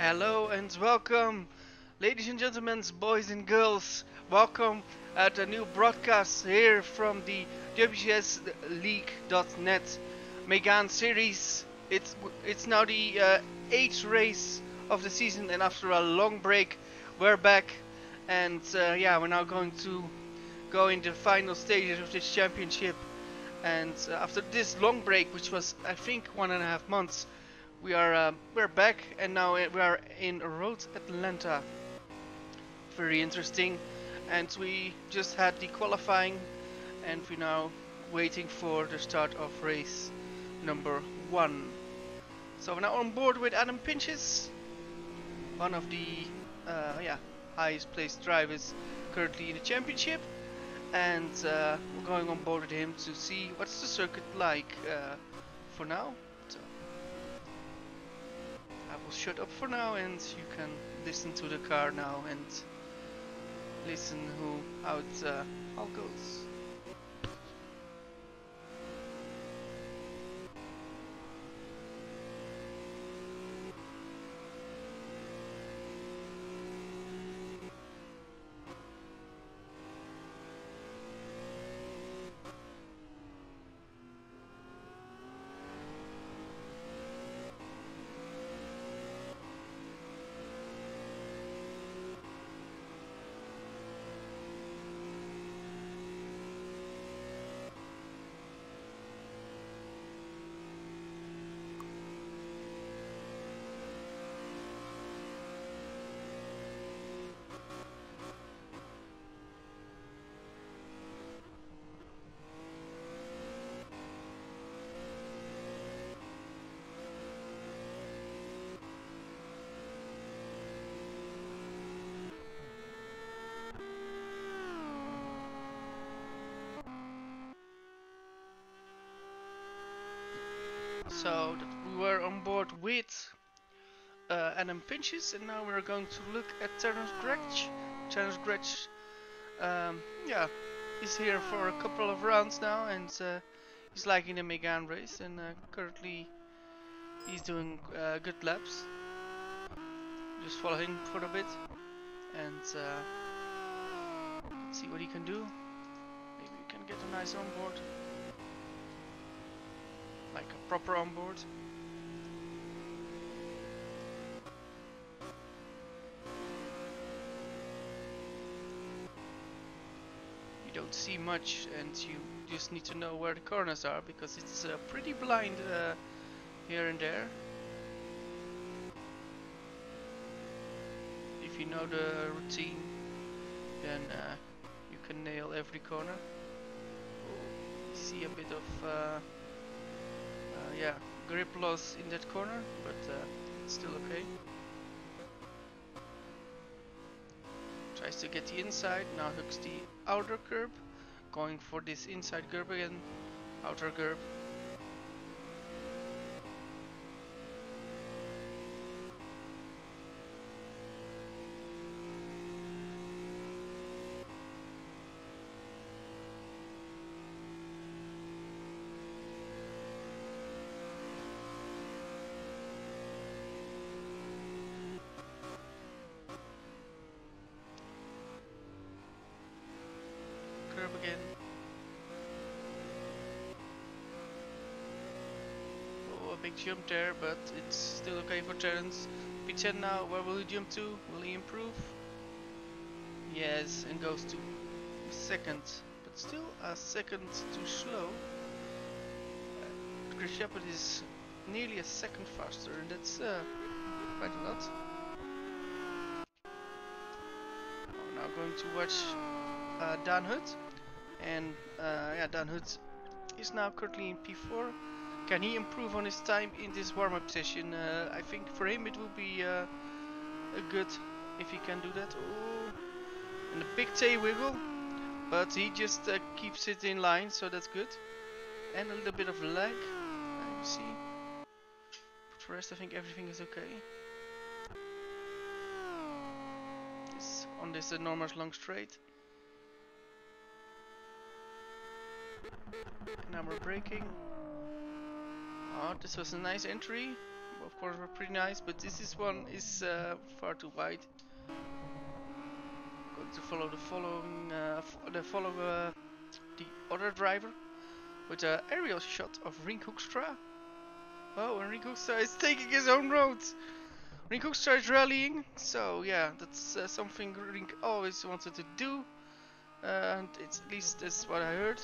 Hello and welcome, ladies and gentlemen, boys and girls. Welcome at a new broadcast here from the WCSLeague.net Megan series. It's now the eighth race of the season, and after a long break, we're back. And yeah, we're now going to go in the final stages of this championship. And after this long break, which was I think 1.5 months, we're back, and now we are in Road Atlanta. Very interesting, and we just had the qualifying, and we're now waiting for the start of race number 1. So we're now on board with Adam Pinches, one of the highest placed drivers currently in the championship, and we're going on board with him to see what's the circuit like for now. I will shut up for now, and you can listen to the car now and listen how it all goes. So that we were on board with Adam Pinches, and now we're going to look at Terence Gretsch. Terence Gretsch, yeah, is here for a couple of rounds now, and he's liking the Megan race, and currently he's doing good laps. Just follow him for a bit, and let's see what he can do. Maybe we can get a nice onboard, like a proper onboard. You don't see much, and you just need to know where the corners are, because it's pretty blind here and there. If you know the routine, then you can nail every corner. Oh, you see a bit of grip loss in that corner, but it's still okay. Tries to get the inside, now hooks the outer curb, going for this inside curb again, outer curb. Again. Oh, a big jump there, but it's still okay for Terence. P10 now, where will he jump to? Will he improve? Yes, and goes to second, but still a second too slow. Chris Shepard is nearly a second faster, and that's quite a lot. We're now going to watch Dan Hood. And yeah, Dan Hood is now currently in P4. Can he improve on his time in this warm-up session? I think for him it will be a good if he can do that. Oh, and a big tail wiggle, but he just keeps it in line, so that's good. And a little bit of lag, you see. But for the rest, I think everything is okay. On this enormous long straight. Now we're braking. Oh, this was a nice entry. of course were pretty nice, but this one is far too wide. Going to follow the other driver with an aerial shot of Rink Hoekstra. Oh, and Rink Hoekstra is taking his own road. Rink Hoekstra is rallying, so yeah, that's something Rink always wanted to do, and it's at least that's what I heard.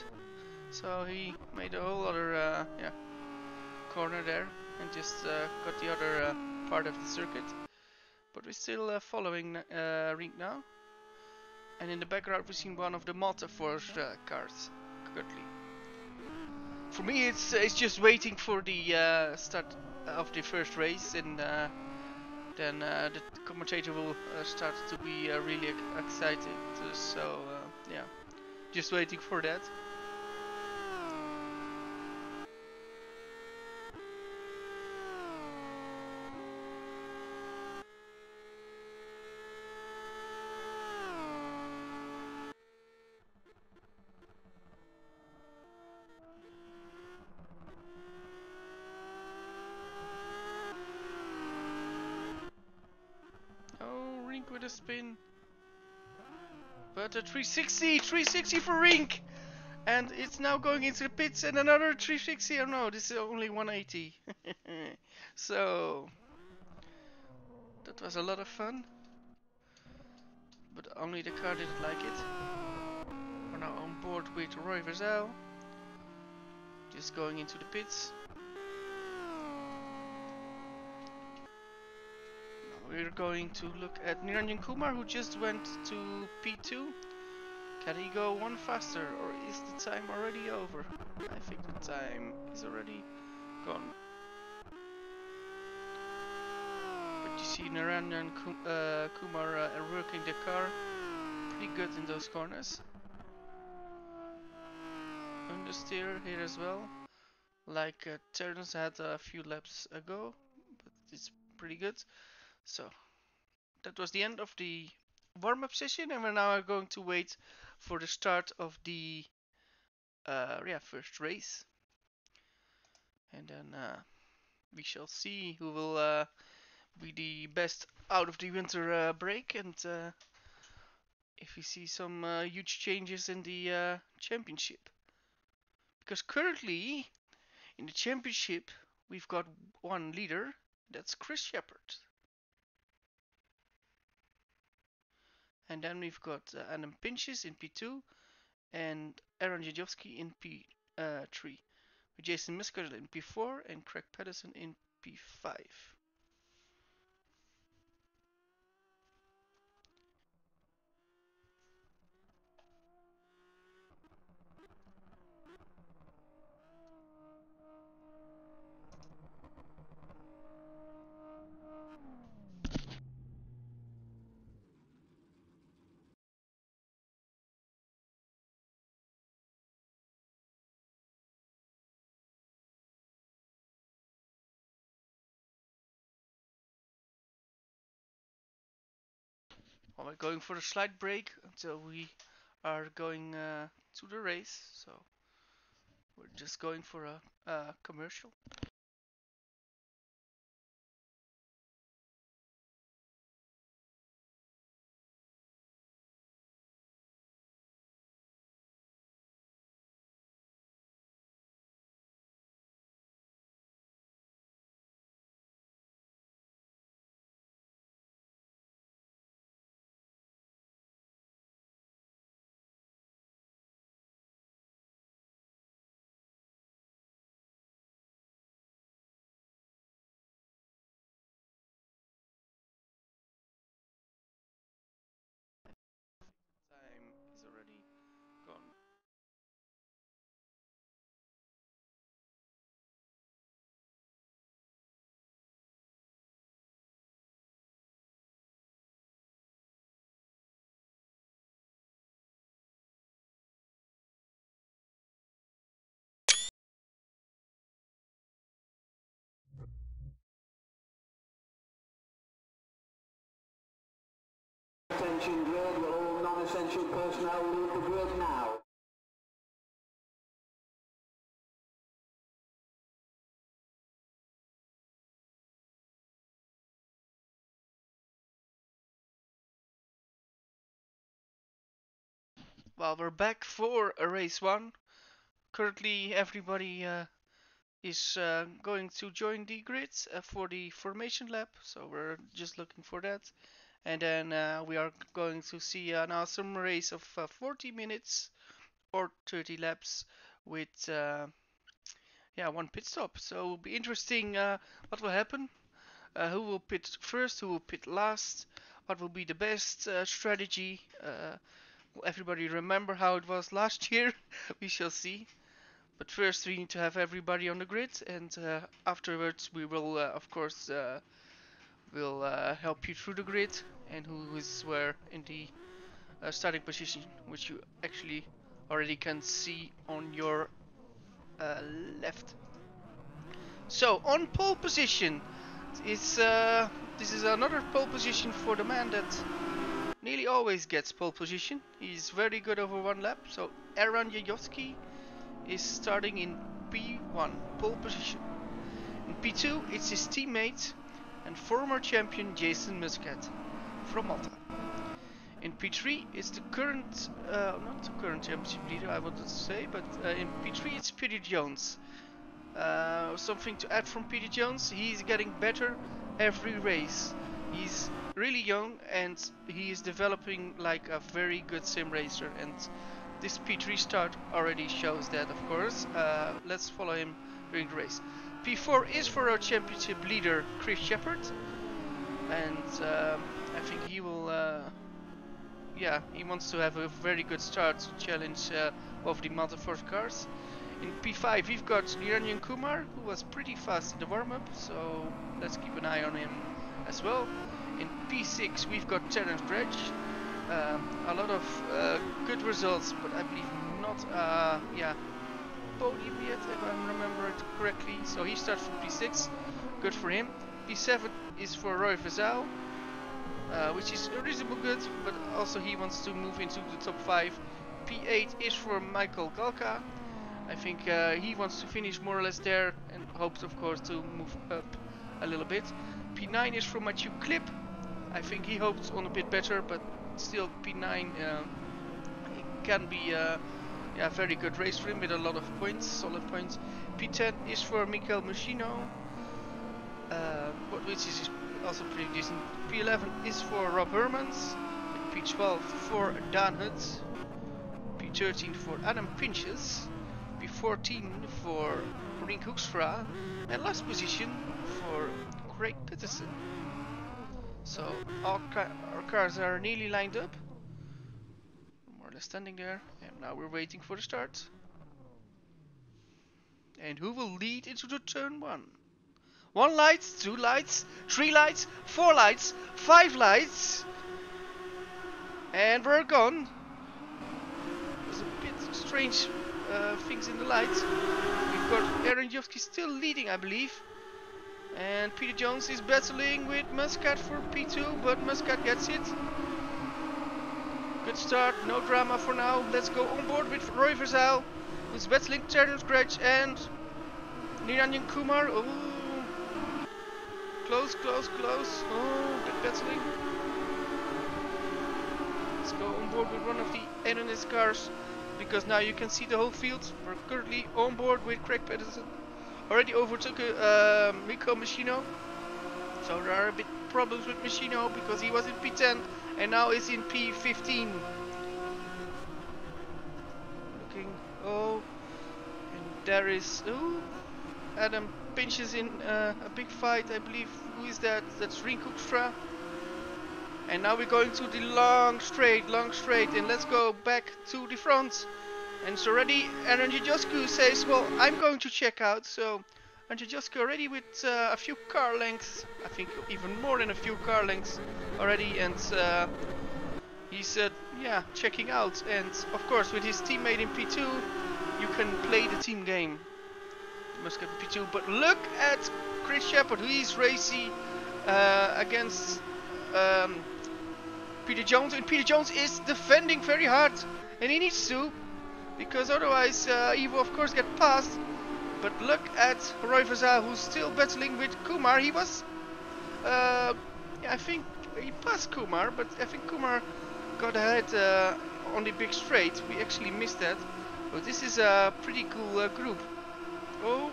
So he made a whole other corner there and just got the other part of the circuit. But we're still following Rink now. And in the background we've seen one of the Malta Force cars currently. For me it's just waiting for the start of the first race, and then the commentator will start to be really excited. So yeah, just waiting for that. Oh, Rink with a spin. But a 360 for Rink! And it's now going into the pits, and another 360. Oh no, this is only 180. So that was a lot of fun. But only the car didn't like it. We're now on board with Roy Verzel. Just going into the pits. We're going to look at Niranjan Kumar, who just went to P2. Can he go one faster, or is the time already over? I think the time is already gone. But you see Niranjan Kumar working the car pretty good in those corners. Understeer here as well, like Terence had a few laps ago, but it's pretty good. So that was the end of the warm-up session, and we're now going to wait for the start of the first race, and then we shall see who will be the best out of the winter break, and if we see some huge changes in the championship. Because currently in the championship we've got one leader, that's Chris Shepard. And then we've got Adam Pinches in P2 and Aaron Jajowski in P3. With Jason Miskell in P4 and Craig Patterson in P5. Well, we're going for a slight break until we are going to the race, so we're just going for a commercial. Time is already gone. Attention grid, will all non-essential personnel leave the grid now? Well, we're back for a race 1. Currently, everybody is going to join the grid for the formation lap, so we're just looking for that. And then we are going to see an awesome race of 40 minutes or 30 laps with one pit stop. So it'll be interesting what will happen. Who will pit first, who will pit last, what will be the best strategy. Will everybody remember how it was last year? We shall see. But first we need to have everybody on the grid, and afterwards we will of course will help you through the grid and who is where in the starting position, which you actually already can see on your left. So on pole position, this is another pole position for the man that nearly always gets pole position. He's very good over one lap. So Aaron Jajowski is starting in P1, pole position. In P2, it's his teammate and former champion Jason Muscat from Malta. In P3, it's the current, not the current championship leader, I wanted to say, but in P3 it's Peter Jones. Something to add from Peter Jones, he's getting better every race. He's really young and he is developing like a very good sim racer, and this P3 start already shows that, of course. Let's follow him during the race. P4 is for our championship leader Chris Shepard, and I think he will he wants to have a very good start to challenge both the Malta Force cars. In P5 we've got Niranjan Kumar, who was pretty fast in the warm-up, so let's keep an eye on him as well. In P6 we've got Terence Dredge. A lot of good results, but I believe not podium yet, if I remember it correctly. So he starts from P6, good for him. P7 is for Roy Vezal, which is reasonable good, but also he wants to move into the top 5. P8 is for Michael Galka. I think he wants to finish more or less there and hopes, of course, to move up a little bit. P9 is for Matthew Klipp. I think he hopes on a bit better, but still P9 it can be a very good race for him with a lot of points, solid points. P10 is for Michael Muschino, which is also pretty decent. P11 is for Rob Hermans. P12 for Dan Hutt. P13 for Adam Pinches. P14 for Rink Hoekstra. And last position for Craig Peterson. So our cars are nearly lined up, more or less standing there, and now we're waiting for the start. And who will lead into the turn 1? 1 light, 2 lights, 3 lights, 4 lights, 5 lights, and we're gone. There's a bit strange things in the lights. We've got Aaron Jofsky still leading, I believe. And Peter Jones is battling with Muscat for P2, but Muscat gets it. Good start, no drama for now. Let's go on board with Roy Vezal, who's battling Terence Dredge and Niranjan Kumar. Oh, close. Oh, good battling. Let's go on board with one of the NNS cars, because now you can see the whole field. We're currently on board with Craig Peterson. Already overtook Michael Muschino, so there are a bit problems with Muschino because he was in P10 and now is in P15. Looking, and there is Adam Pinches in a big fight, I believe. Who is that? That's Rink Hoekstra. And now we're going to the long straight, and let's go back to the front. And it's already Aaron Jajowski says, well, I'm going to check out. So Aaron Jajowski already with a few car lengths, I think even more than a few car lengths already, and he's checking out. And of course with his teammate in P2 you can play the team game. You must get P2, but look at Chris Shepard, who is racing against Peter Jones, and Peter Jones is defending very hard, and he needs to, because otherwise he will of course get past. But look at Roy Vezal, who's still battling with Kumar. He was, I think he passed Kumar, but I think Kumar got ahead on the big straight. We actually missed that. But this is a pretty cool group. Oh,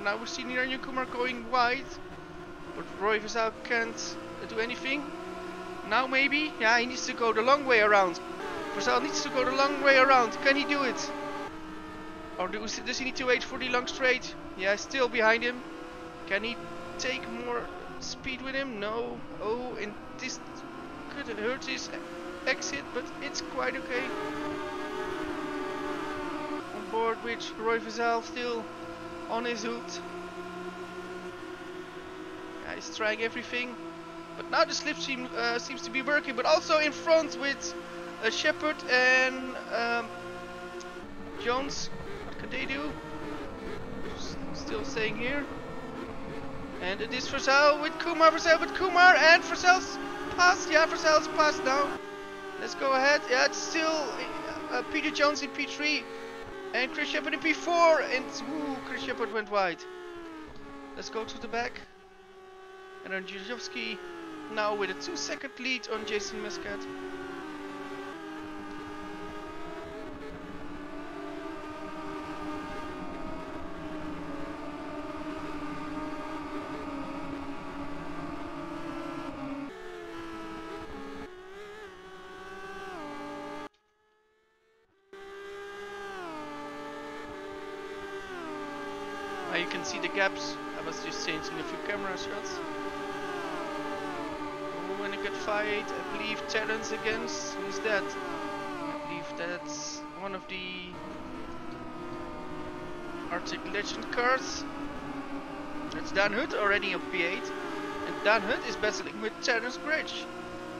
now we see Niranjan Kumar going wide. But Roy Vizal can't do anything. Now maybe? Yeah, he needs to go the long way around. Vizal needs to go the long way around. Can he do it? Or does he need to wait for the long straight? Yeah, still behind him. Can he take more speed with him? No. Oh, and this could hurt his exit, but it's quite okay. On board with Roy Vizal still on his hood. Yeah, he's trying everything. But now the slipstream seems to be working, but also in front with Shepard and Jones. What can they do? Still staying here. And it is Vizal with Kumar, and Vizal's passed. Yeah, Vizal's passed now. Let's go ahead. Yeah, it's still Peter Jones in P3 and Chris Shepard in P4. And ooh, Chris Shepard went wide. Let's go to the back. And then Juzhovsky now with a 2-second lead on Jason Muscat. Now you can see the gaps. I was just changing a few camera shots. Oh, and a good fight. I believe Terrence against. Who's that? I believe that's one of the Arctic Legend cars. That's Dan Hood already on P8. And Dan Hood is battling with Terrence Bridge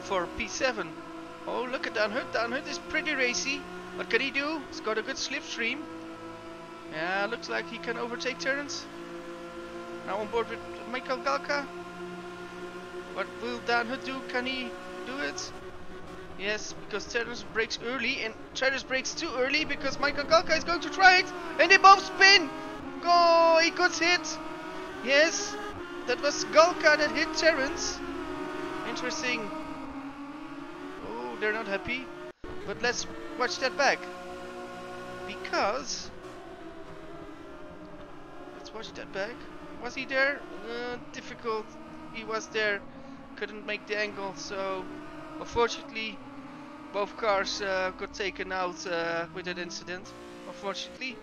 for P7. Oh, look at Dan Hood. Dan Hood is pretty racy. What can he do? He's got a good slipstream. Yeah, looks like he can overtake Terrence. Now on board with Michael Galka. What will Dan Hood do? Can he do it? Yes, because Terrence brakes early, and Terrence brakes too early because Michael Galka is going to try it, and they both spin! Oh, he got hit! Yes, that was Galka that hit Terrence. Interesting. Oh, they're not happy. But let's watch that back. Because... let's watch that back. Was he there? Difficult. He was there. Couldn't make the angle, so unfortunately both cars got taken out with that incident. Unfortunately.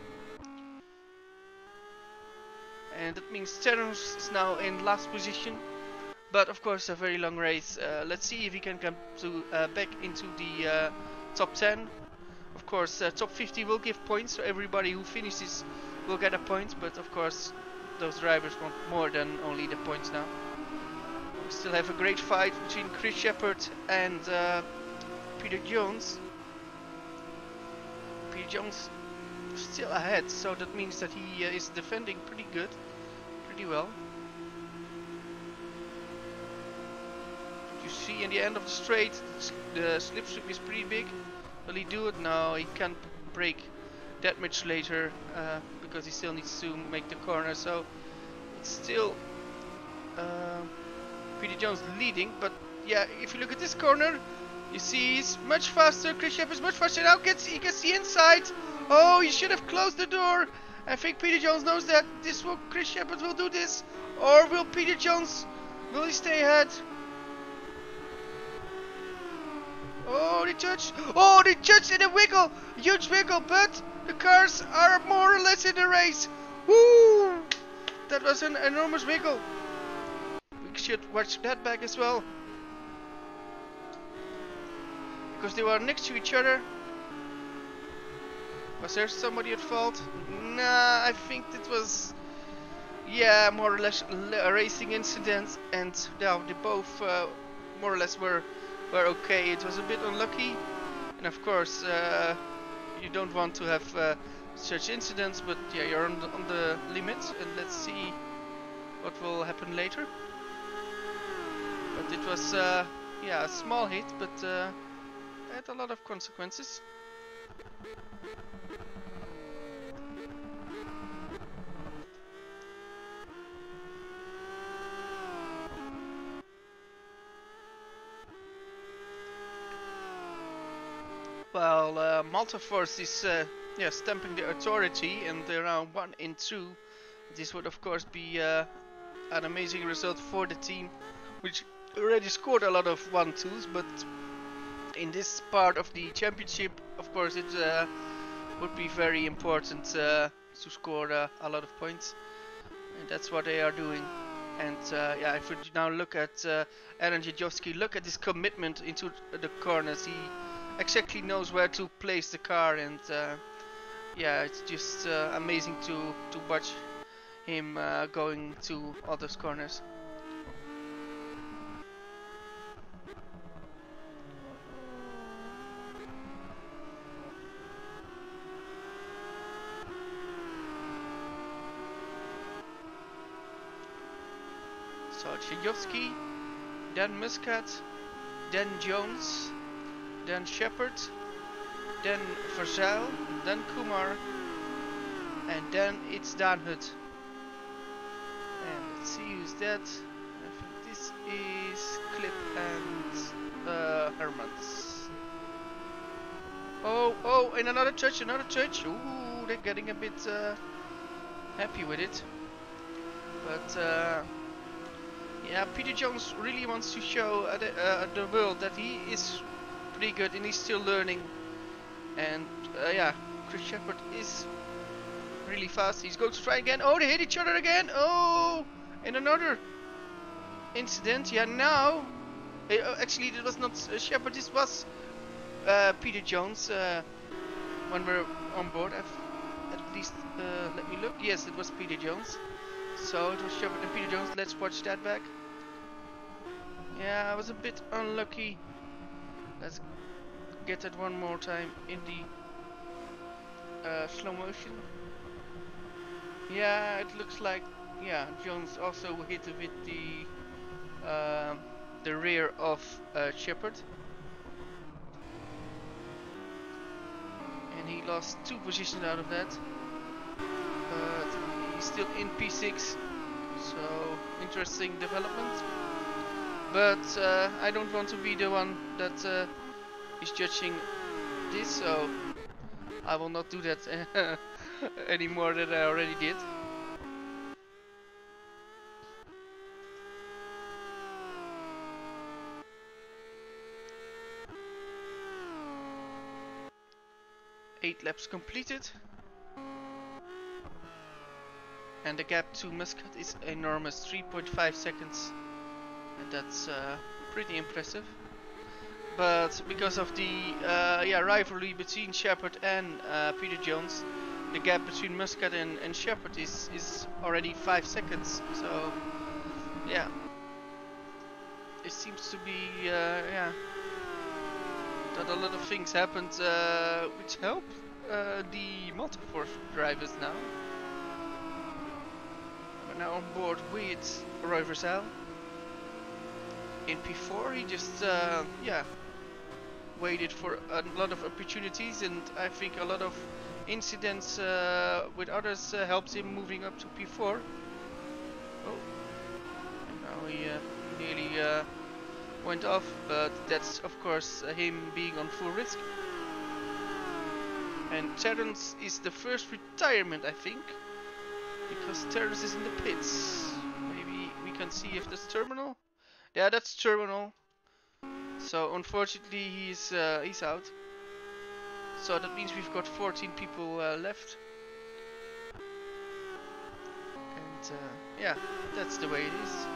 And that means Terrence is now in last position. But of course a very long race. Let's see if he can come to back into the top 10. Of course top 50 will give points, so everybody who finishes will get a point. But of course those drivers want more than only the points now. We still have a great fight between Chris Shepard and Peter Jones. Peter Jones still ahead, so that means that he is defending pretty well. You see in the end of the straight, the slipstream is pretty big. Will he do it? No, he can't brake that much later because he still needs to make the corner. So it's still Peter Jones leading. But yeah, if you look at this corner, you see he's much faster. Chris Shepard is much faster now. He gets the inside. Oh, he should have closed the door. I think Peter Jones knows that Chris Shepard will do this, or will Peter Jones? Will he stay ahead? Oh, they touched! Oh, they touched in a wiggle! Huge wiggle, but the cars are more or less in the race. Woo! That was an enormous wiggle. We should watch that back as well, because they were next to each other. Was there somebody at fault? Nah, I think it was, yeah, more or less a racing incident, and now they both more or less were okay. It was a bit unlucky, and of course you don't want to have such incidents, but yeah, you're on the limit, and let's see what will happen later. But it was yeah, a small hit, but had a lot of consequences. Well, while Malta Force is yeah, stamping the authority, and they're now 1 in 2. This would of course be an amazing result for the team, which already scored a lot of 1-2s, but in this part of the championship, of course, it would be very important to score a lot of points, and that's what they are doing. And yeah, if we now look at Aaron Jajowski, look at his commitment into the corners. He exactly knows where to place the car, and yeah, it's just amazing to watch him going to all those corners. So Jajowski, then Muscat, then Jones, then Shepard, then Verzijl, then Kumar, and then it's Danhut. And let's see who's that. I think this is Clip and Hermans. Oh, and another touch. Ooh, they're getting a bit happy with it. But yeah, Peter Jones really wants to show the world that he is pretty good and he's still learning. And yeah, Chris Shepard is really fast. He's going to try again. Oh, they hit each other again. Oh, and another incident. Yeah, now actually it was not Shepard. This was Peter Jones when we're on board. At least let me look. Yes, it was Peter Jones. So it was Shepard and Peter Jones. Let's watch that back. Yeah, I was a bit unlucky. Let's get that one more time in the slow motion. Yeah, it looks like, yeah, Jones also hit with the rear of Shepard, and he lost 2 positions out of that. But he's still in P6, so interesting development. But I don't want to be the one that is judging this, so I will not do that any more than I already did. Eight laps completed. And the gap to Muscat is enormous, 3.5 seconds. And that's pretty impressive. But because of the yeah, rivalry between Shepard and Peter Jones, the gap between Muscat and Shepard is already 5 seconds. So yeah, it seems to be yeah, that a lot of things happened which help the multi-force drivers now. We're now on board with Roy Verzijl. In P4 he just yeah, waited for a lot of opportunities, and I think a lot of incidents with others helped him moving up to P4. Oh, and now he nearly went off, but that's of course him being on full risk. And Terence is the first retirement, I think, because Terence is in the pits. Maybe we can see if there's terminal. Yeah, that's terminal. So unfortunately he's out. So that means we've got 14 people left. And yeah, that's the way it is.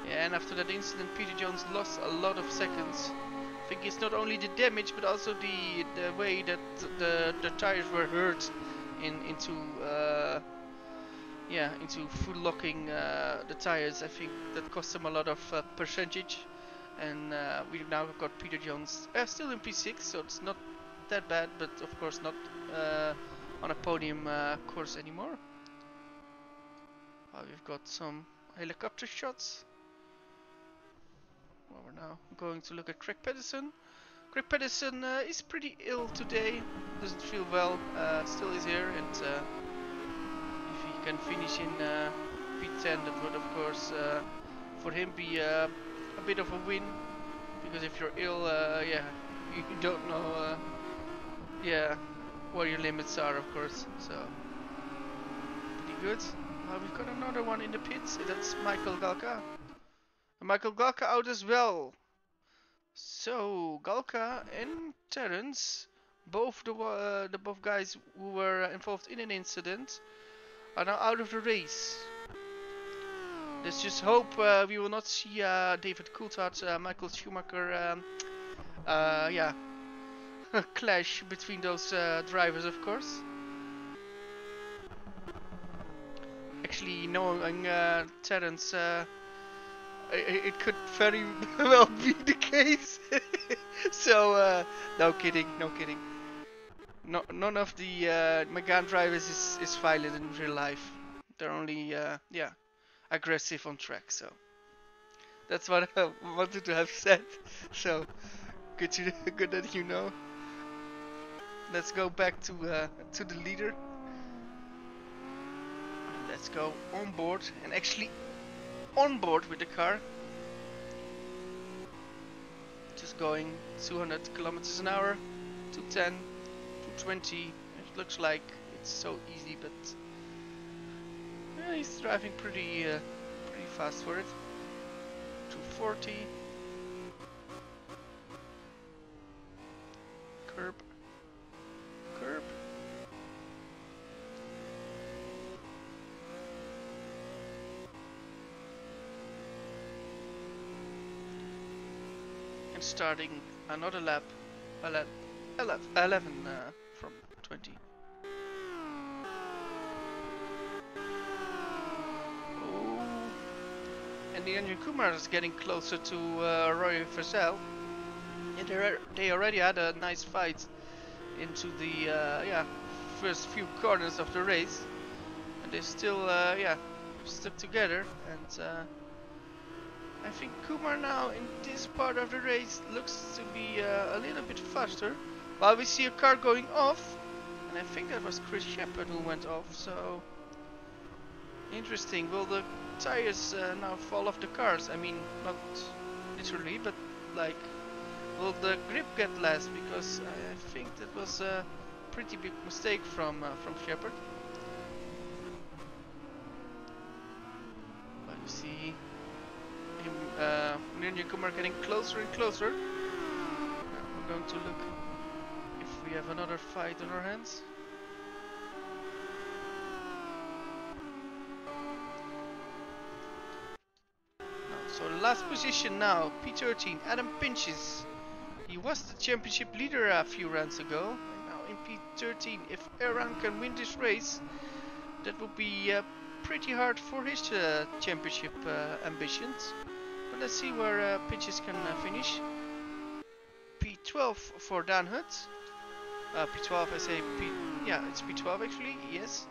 Yeah, and after that incident Peter Jones lost a lot of seconds. I think it's not only the damage but also the way that the tires were hurt into yeah, into full locking the tires. I think that cost him a lot of percentage, and we've now got Peter Jones still in P6, so it's not that bad, but of course not on a podium course anymore. We've got some helicopter shots. Well, we're now going to look at Craig Pedersen. Craig Pedersen is pretty ill today, doesn't feel well, still is here, and if he can finish in P10, that would of course for him be a bit of a win, because if you're ill, yeah, you don't know, yeah, what your limits are, of course. So pretty good. We've got another one in the pits. That's Michael Galka. Michael Galka out as well. So Galka and Terence, both the both guys who were involved in an incident, are now out of the race. Let's just hope we will not see David Coulthard, Michael Schumacher, yeah, clash between those drivers, of course. Actually, knowing Terence, it could very well be the case. So, no kidding, no kidding. No, none of the Megane drivers is violent in real life. They're only, yeah, aggressive on track. So that's what I wanted to have said. So good that you know. Let's go back to the leader. Let's go on board and actually on board with the car. Just going 200 kilometers an hour, 210, 220. It looks like it's so easy, but he's driving pretty fast for it. 240. Curb. Curb. And starting another lap. 11 from 20. Oh. And the engine Kumar is getting closer to Roy Versel. Yeah, they already had a nice fight into the yeah, first few corners of the race, and they still yeah, stuck together. And I think Kumar now in this part of the race looks to be a little bit faster. While we see a car going off, and I think that was Chris Shepard who went off. So interesting. Will the tires now fall off the cars? I mean, not literally, but like, will the grip get less? Because I think that was a pretty big mistake from Shepard. But you see him, Menno Klont getting closer and closer. Now we're going to look if we have another fight on our hands. So last position now, P13, Adam Pinches. He was the championship leader a few rounds ago, and now in P13. If Aaron can win this race, that would be pretty hard for his championship ambitions. But let's see where Pinches can finish. P12 for Dan Hutt. P12, I say P. Yeah, it's P12 actually. Yes.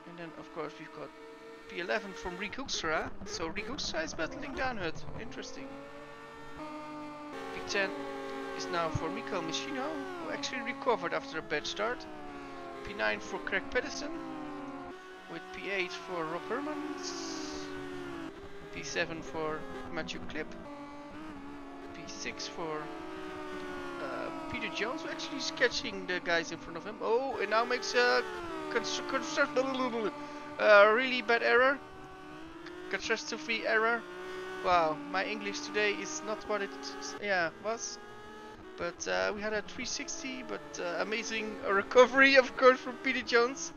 And then of course we've got P11 from Rick Hoekstra. So Rick Hoekstra is battling Dan Hutt. Interesting. P10 is now for Michael Machino, who actually recovered after a bad start. P9 for Craig Pedersen, with P8 for Rob Hermans. P7 for Matthew Klipp. P6 for Peter Jones, who actually is catching the guys in front of him. Oh, and now makes a really bad error. Catastrophe error. Wow, my English today is not what it was. But we had a 360, but amazing recovery, of course, from Peter Jones.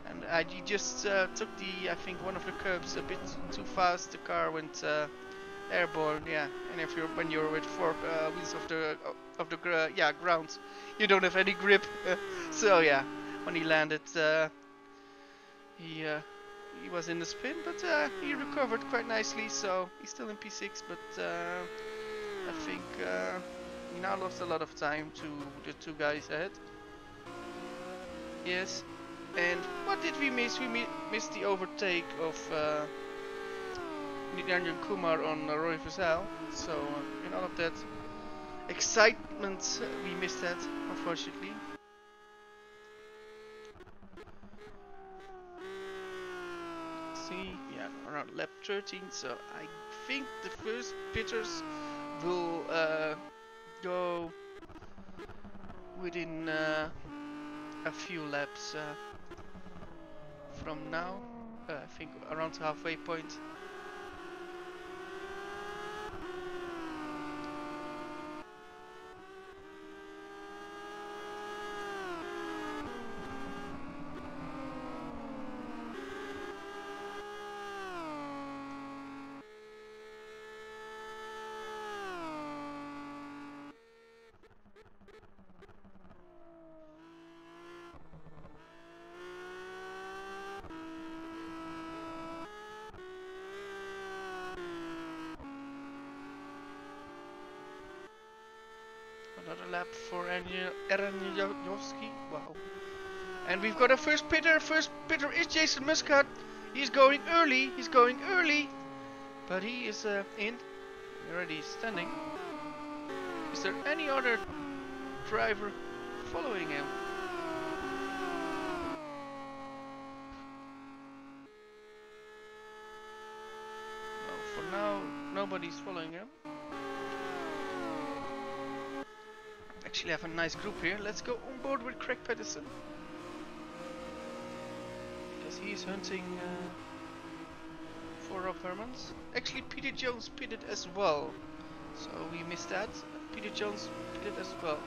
And he just took the, I think, one of the curbs a bit too fast. The car went airborne, yeah. And if when you're with four wheels of the ground, you don't have any grip. So yeah, when he landed, he was in the spin, but he recovered quite nicely. So he's still in P6, but I think he now lost a lot of time to the two guys ahead. Yes. And what did we miss? We missed the overtake of Menno Kumar on Roy Versel. So in all of that excitement, we missed that, unfortunately. Let's see, yeah, around lap 13. So I think the first pitters will go within a few laps from now. I think around the halfway point. Another lap for Janowski. Wow. And we've got a first pitter. First pitter is Jason Muscat. He's going early. He's going early. But he is in. Already standing. Is there any other driver following him? No, for now, nobody's following him. Actually have a nice group here. Let's go on board with Craig Pedersen. Because he's hunting for Rob Hermans. Actually Peter Jones pitted as well. So we missed that. Peter Jones pitted as well.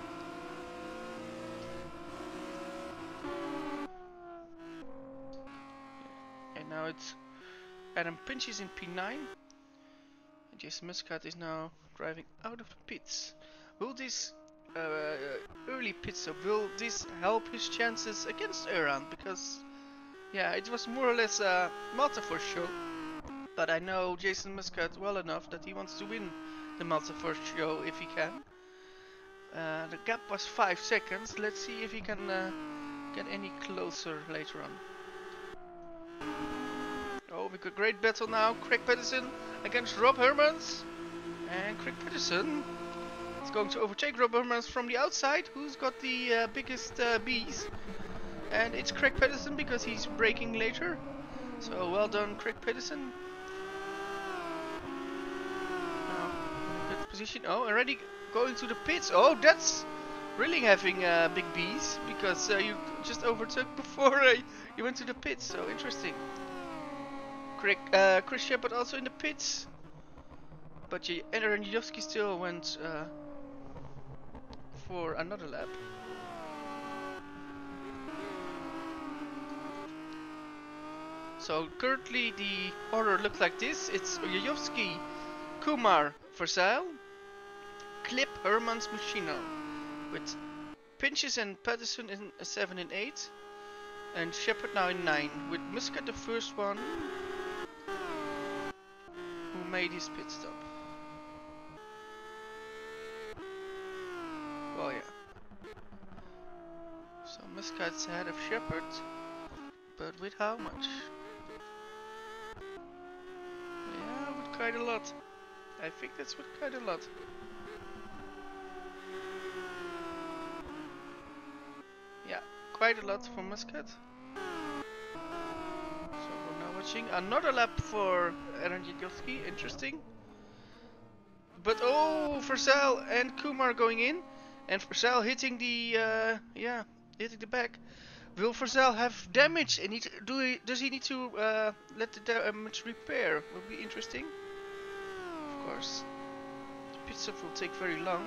And now it's Adam Pinches in P9. And Jason Muscat is now driving out of the pits. Will this early pit stop, will this help his chances against Iran? Because yeah, it was more or less a Malta-Force show, but I know Jason Muscat well enough that he wants to win the Malta-Force show if he can. The gap was 5 seconds. Let's see if he can get any closer later on. Oh, we got a great battle now. Craig Pedersen against Rob Hermans, and Craig Pedersen is going to overtake Rob Hermans from the outside. Who's got the biggest bees? And it's Craig Pedersen because he's braking later. So well done, Craig Pedersen. Now, good position. Oh, already going to the pits. Oh, that's really having big bees because you just overtook before you went to the pits. So interesting. Chris Shepard also in the pits. But Aaron Janowski still went for another lap. So currently the order looks like this. It's Janowski, Kumar, Versal, Clip, Hermans, Muschino, with Pinches and Pedersen in 7 and 8, and Shepard now in 9, with Muscat the first one who made his pit stop. Well, yeah. So Muscat's ahead of Shepard, but with how much? Yeah, with quite a lot. I think that's with quite a lot. Yeah, quite a lot for Muscat. So we're now watching another lap for Aaron Janowski. Interesting. But oh, Versal and Kumar going in. And Versal hitting the hitting the back. Will Versal have damage? And does he need to let the damage repair? Will be interesting. Of course, the pit stop will take very long.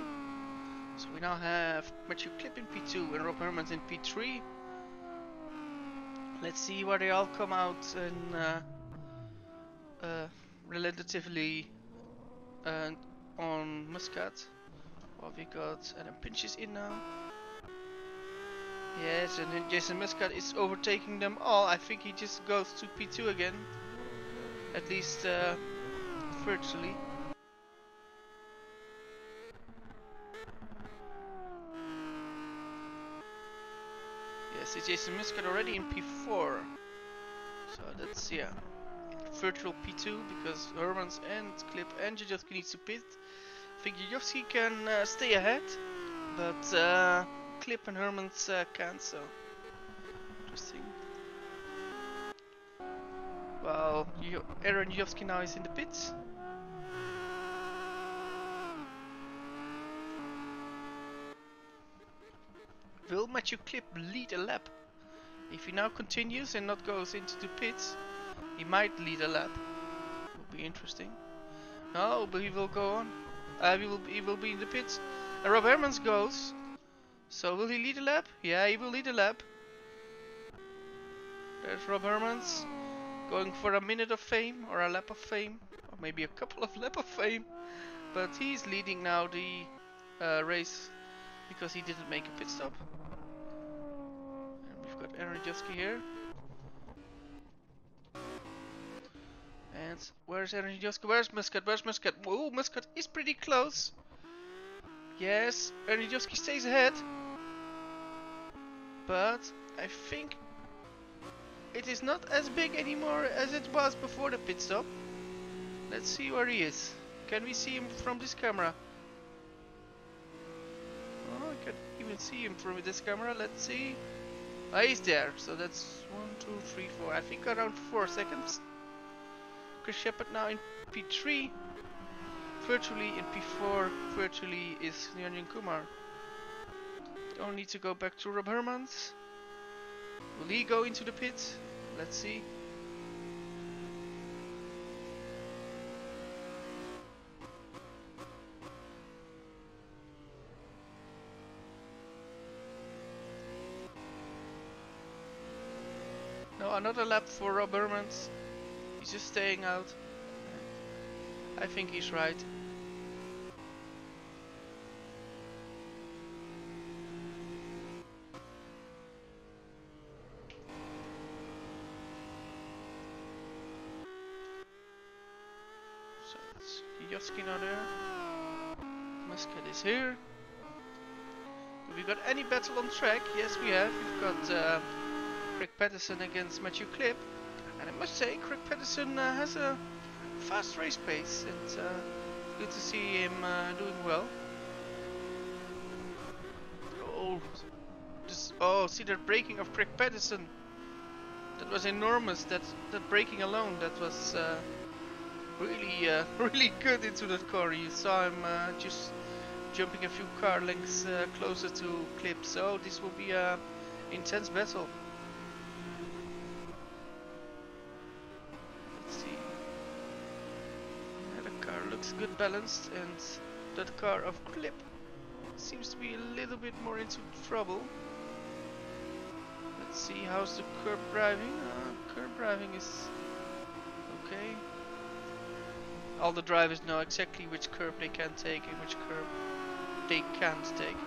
So we now have Matthew Clip in P2 and Rob Hermans in P3. Let's see where they all come out in relatively on Muscat. Well, we got Adam Pinches in now. Yes, and then Jason Muscat is overtaking them all. I think he just goes to P2 again. At least virtually. Yes, it's Jason Muscat already in P4. So that's, yeah, virtual P2 because Hermans and Clip and Janowski needs to pit. I think Janowski can stay ahead, but Clip and Hermans can't, so interesting. Well, Aaron Janowski now is in the pits. will Matthew Clip lead a lap? If he now continues and not goes into the pits, he might lead a lap. Will be interesting. No, but he will go on. He will be in the pits. And Rob Hermans goes. So will he lead a lap? Yeah, he will lead a lap. There's Rob Hermans going for a minute of fame or a lap of fame, or maybe a couple of lap of fame. But he's leading now the race because he didn't make a pit stop. And we've got Aaron Judski here. And where's Aaron Judski? Where's Muscat? Where's Muscat? Oh, Muscat is pretty close. Yes, Aaron Judski stays ahead. But I think it is not as big anymore as it was before the pit stop. Let's see where he is. Can we see him from this camera? Oh, I can even see him from this camera. Let's see. Ah, he's there. So that's 1, 2, 3, 4. I think around 4 seconds. Chris Shepard now in P3. Virtually in P4. Virtually is Nyanjan Kumar. Don't need to go back to Rob Hermans. Will he go into the pit? Let's see. No, another lap for Rob Hermans. He's just staying out. I think he's right. So it's Judski now there. Muscat is here. Have we got any battle on track? Yes, we have. We've got Craig Patterson against Matthew Clip. And I must say, Craig Patterson has a fast race pace. It's good to see him doing well. Oh, see that braking of Craig Patterson. That was enormous. That braking alone, that was really really good into that car. You saw him just jumping a few car lengths closer to Clip. So this will be a intense battle. Good balanced, and that car of Clip seems to be a little bit more into trouble. Let's see, how's the curb driving? Curb driving is okay. All the drivers know exactly which curb they can take and which curb they can't take.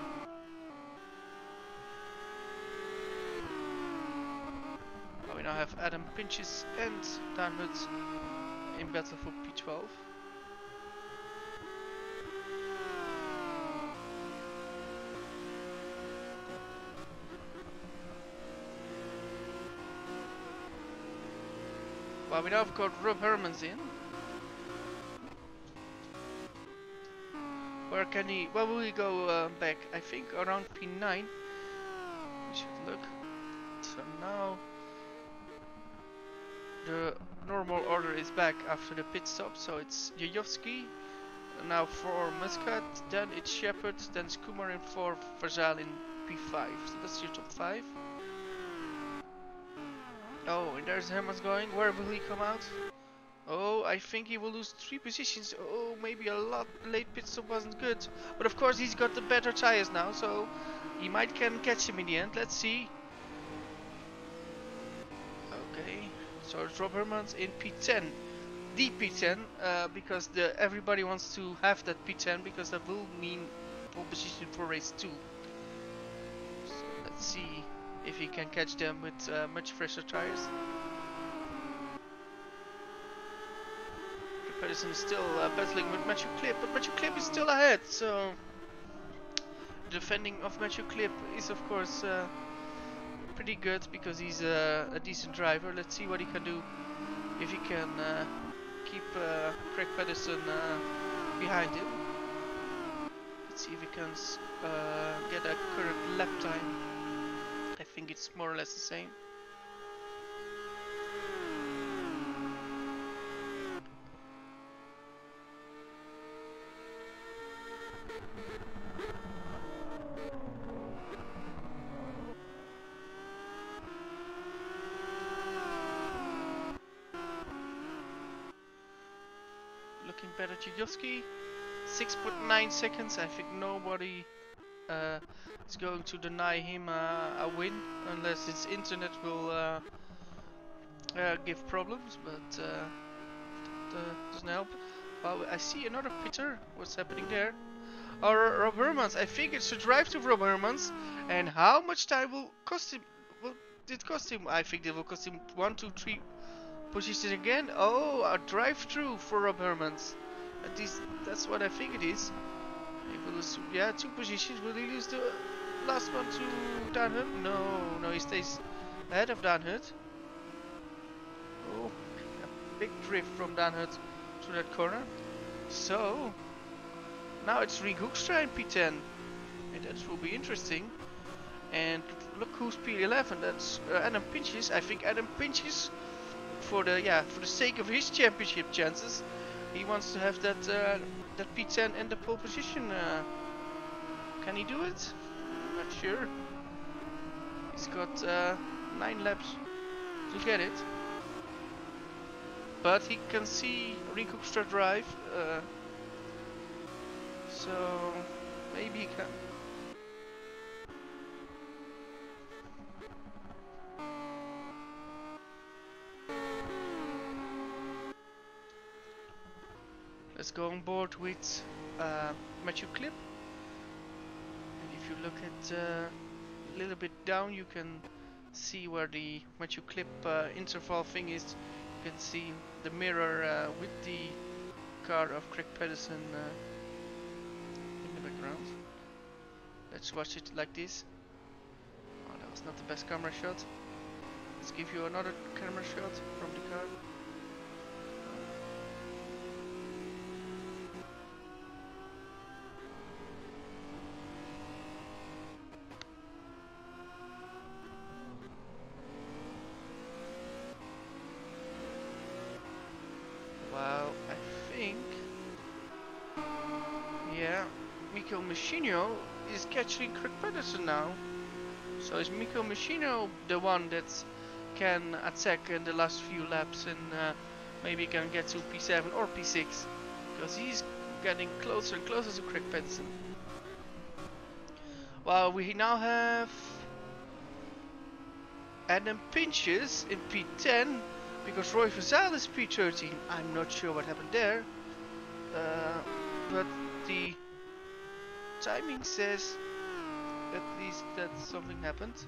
Well, we now have Adam Pinches and Dan Hutt in battle for P12. Well, we now have got Rob Hermans in. Where can he? Where will he go back? I think around P9. We should look. So now the normal order is back after the pit stop. So it's Jajovski, now for Muscat, then it's Shepard, then it's Kumar in 4, Verzal in P5. So that's your top 5. Oh, and there's Hermans going. Where will he come out? Oh, I think he will lose 3 positions. Oh, maybe a lot. Late pit stop wasn't good. But of course he's got the better tires now, so he might can catch him in the end. Let's see. Okay, so it's Rob Hermans in P10. The P10, because everybody wants to have that P10, because that will mean pole position for race 2. So let's see if he can catch them with much fresher tires. Patterson is still battling with Matthew Clip, but Matthew Clip is still ahead, so defending of Matthew Clip is of course pretty good, because he's a decent driver. Let's see what he can do, if he can keep Craig Patterson behind him. Let's see if he can get a current lap time. I think it's more or less the same. better Tchaikovsky. 6.9 seconds. I think nobody is going to deny him a win unless his internet will give problems, but doesn't help. Well, I see another pitter. What's happening there? Or Rob Hermans. I think it's a drive to Rob Hermans. And how much time will cost him? What did it cost him? I think it will cost him 1, 2, 3 positions again. Oh, a drive through for Rob Hermans. At least that's what I think it is. He will lose, yeah, 2 positions. Will he lose the last one to Dan Hut? No, he stays ahead of Dan Hut. Oh, a big drift from Dan Hut through that corner. So now it's Rick Hoekstra in P10, and that will be interesting. And look who's P11. That's Adam Pinches. I think Adam Pinches, for the sake of his championship chances, he wants to have that that P10 and the pole position. Can he do it? I'm not sure. He's got 9 laps to get it. But he can see Rick Hoekstra drive, so maybe he can. Let's go on board with Matthew Clip. And if you look at a little bit down, you can see where the Matthew Clip interval thing is. You can see the mirror with the car of Craig Pedersen in the background. Let's watch it like this. Oh, that was not the best camera shot. Let's give you another camera shot from the car. Well, I think, yeah, Mikko Machino is catching Craig Pedersen now. So is Mikko Machino the one that can attack in the last few laps and maybe can get to P7 or P6? Because he's getting closer and closer to Craig Pedersen. Well, we now have Adam Pinches in P10. Because Roy Verzal is P13. I'm not sure what happened there. But the timing says at least that something happened.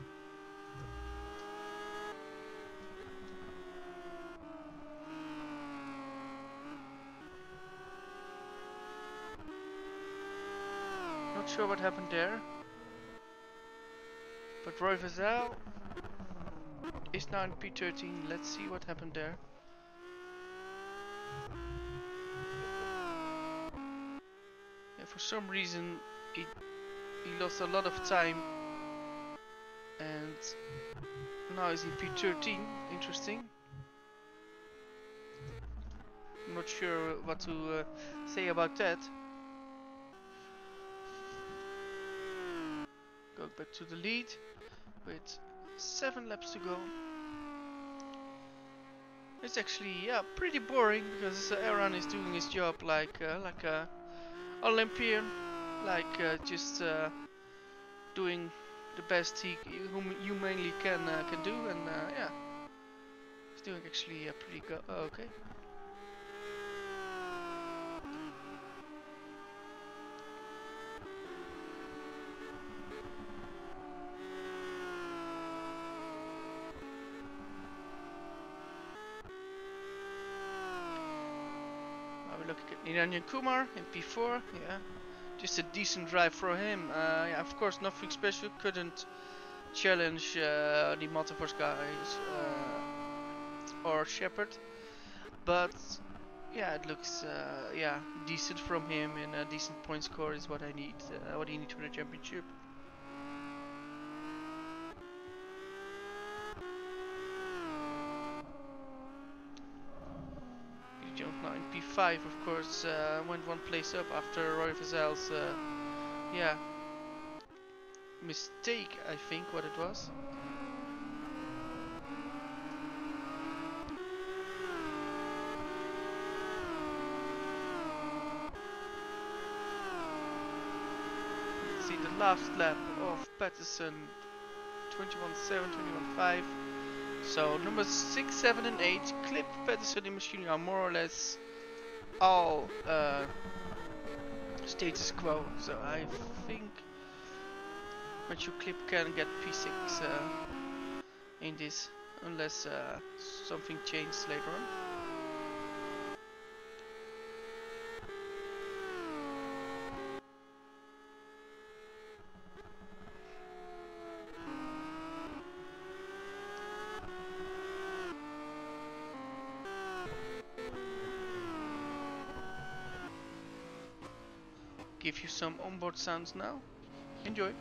Not sure what happened there. But Roy Verzal is now in P13. Let's see what happened there. Yeah, for some reason he lost a lot of time and now he's in P13. Interesting. I'm not sure what to say about that. Go back to the lead with 7 laps to go. It's actually, yeah, pretty boring because Aaron is doing his job like a Olympian, just doing the best he humanly can do, and yeah, he's doing actually pretty good. Oh, okay. Niranjan Kumar in P4, yeah, just a decent drive for him. Yeah, of course, nothing special. Couldn't challenge the Motorforce guys or Shepard, but yeah, it looks yeah, decent from him, and a decent point score is what I need. What you need for the championship. Now in P5, of course, went 1 place up after Roy Verzal's yeah, mistake, I think what it was. last lap of Patterson, 21.7, 21.5. So numbers 6, 7 and 8, Clip, Patterson and Machinery are more or less all status quo. So I think Matthew Clip can get P6 in this, unless something changes later on. Give you some onboard sounds now. Enjoy.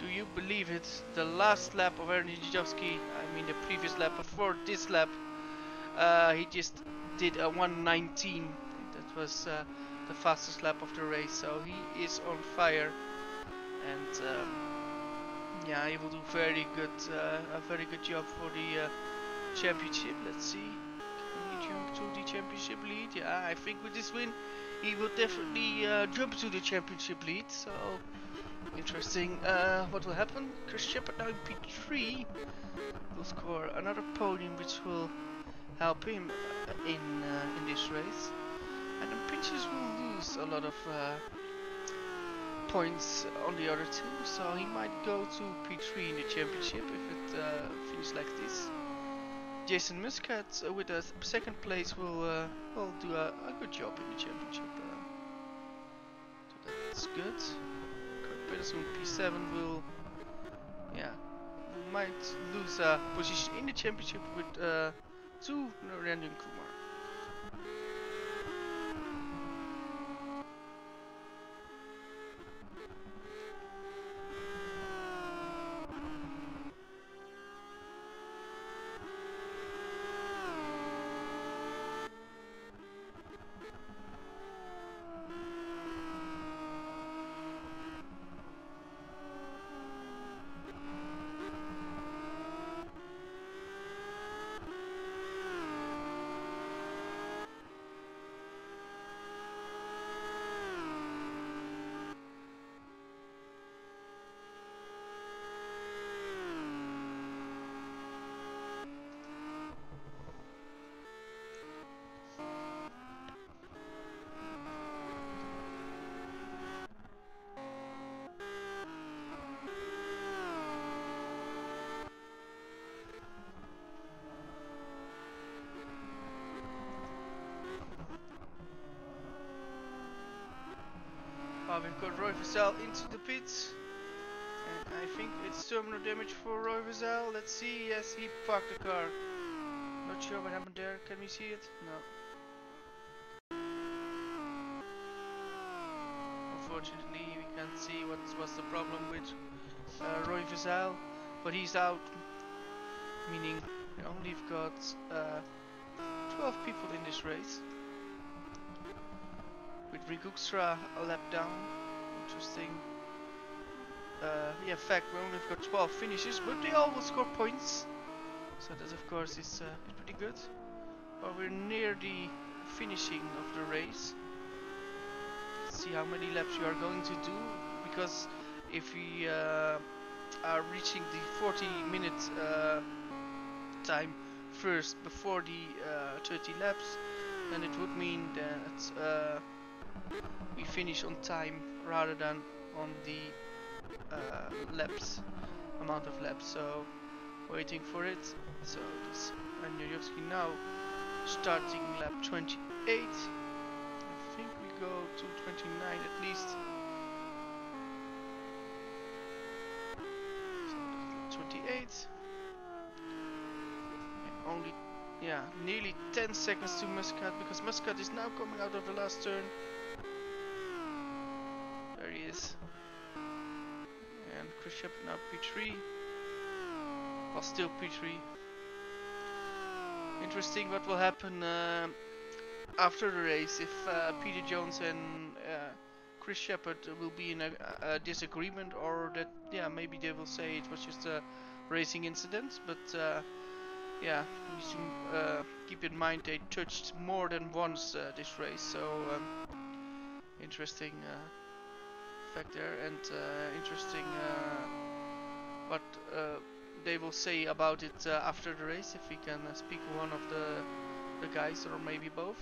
Do you believe it? The last lap of Aaron Jijowski, I mean the previous lap before this lap, he just did a 1:19. That was the fastest lap of the race, so he is on fire. And yeah, he will do very good, a very good job for the championship. Let's see, can he jump to the championship lead? Yeah, I think with this win, he will definitely jump to the championship lead. So interesting what will happen. Chris Shepard now in P3 will score another podium, which will help him in this race. And then Pinches will lose a lot of points on the other two, so he might go to P3 in the championship if it finishes like this. Jason Muscat with a second place will do a good job in the championship. So that's good. Peterson P7 will, yeah, might lose a position in the championship with to Ranjan Kumar. We've got Roy Vassell into the pits, and I think it's terminal damage for Roy Vassell. Let's see. Yes, he parked the car. Not sure what happened there. Can we see it? No. Unfortunately, we can't see what was the problem with Roy Vassell, but he's out. Meaning we only got 12 people in this race. With Riguxra a lap down. Interesting. Yeah, in fact, we only got 12 finishes, but they all will score points. So that, of course, is pretty good. But we're near the finishing of the race. Let's see how many laps we are going to do. Because if we are reaching the 40-minute time first before the 30 laps, then it would mean that we finish on time rather than on the laps, amount of laps. So waiting for it. So this Andrzejowski now starting lap 28. I think we go to 29 at least. So 28. And only, yeah, nearly 10 seconds to Muscat, because Muscat is now coming out of the last turn. There he is. And Chris Shepard now P3. Well, still P3. Interesting what will happen after the race, if Peter Jones and Chris Shepard will be in a disagreement, or that, yeah, maybe they will say it was just a racing incident. But yeah, we should keep in mind they touched more than once this race, so interesting fact there, and interesting what they will say about it after the race, if we can speak with one of the guys, or maybe both.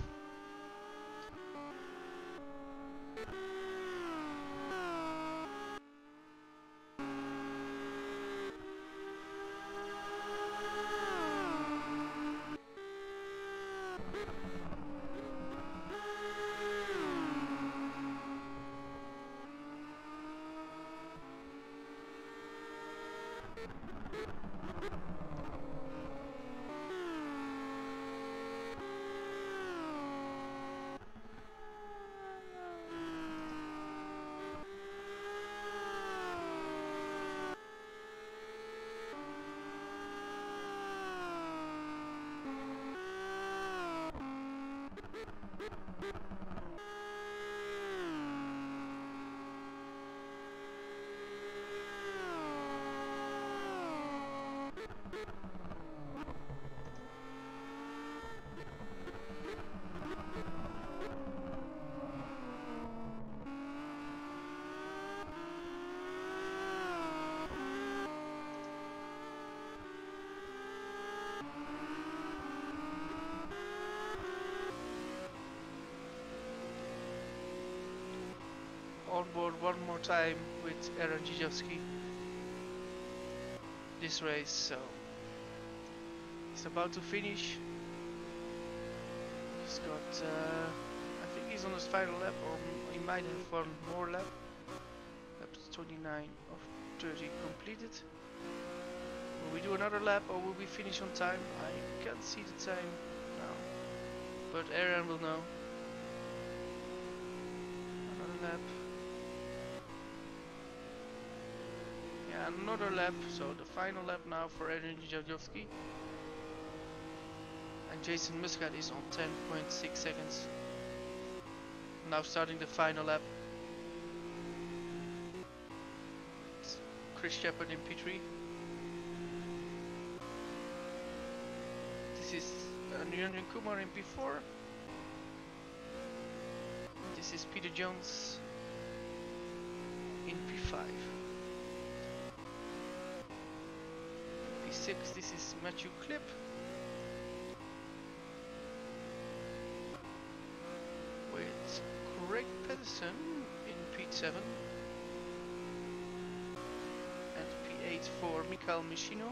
On board one more time with Aaron Jijowski this race, so he's about to finish. He's got, I think he's on his final lap, or he might have one more lap. Lap 29 of 30 completed. Will we do another lap, or will we finish on time? I can't see the time now, but Aaron will know. Another lap. Another lap, so the final lap now for Aaron Jijowski. And Jason Muscat is on 10.6 seconds. Now starting the final lap. It's Chris Shepard in P3. This is Niranjan Kumar in P4. This is Peter Jones in P5. P6, this is Matthew Clip. With Craig Pedersen in P7. And P8 for Mikhail Mishino.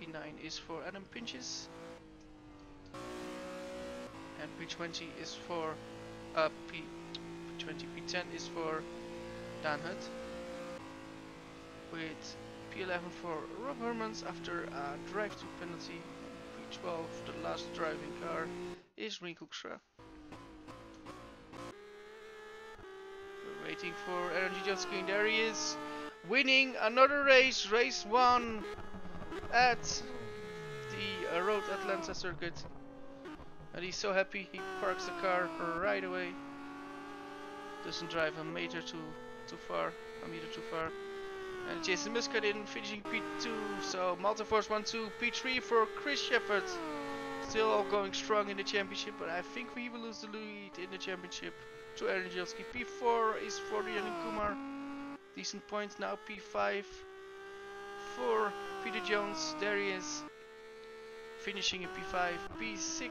P9 is for Adam Pinches. And P20 is for P20, P10 is for Dan Hutt. With P11 for Rob Hermans after a drive-to penalty. P12, the last driving car, is Rinko Ksra. We're waiting for Aaron Jijowski, and there he is, winning another race, race 1 at the Road Atlanta circuit. And he's so happy, he parks the car right away. Doesn't drive a meter too far. And Jason Muscat in finishing P2, so Malta Force 1-2, P3 for Chris Shepard. Still all going strong in the championship, but I think we will lose the lead in the championship to Aaron Jijowski. P4 is for Niranjan Kumar. Decent points now. P5 for Peter Jones. There he is, finishing in P5. P6.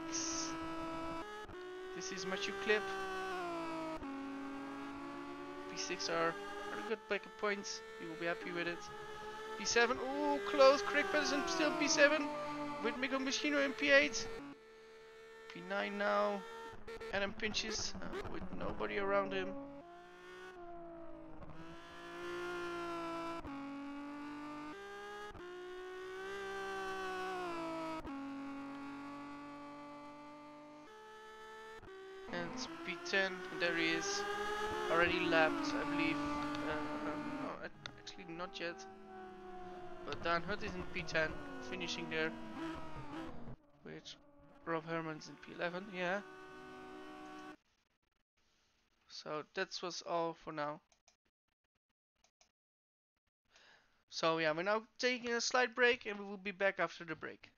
This is Matthew Clip. P6 are good backup points. You will be happy with it. P7. Ooh, close. Craig Patterson still P7. With Mikko Machino in P8. P9 now. Adam Pinches with nobody around him. And it's P10. There he is. Already lapped, I believe. No, actually not yet. But Dan Hutt is in P10, finishing there. With Rob Hermans in P11, yeah. So that was all for now. So yeah, we're now taking a slight break and we will be back after the break.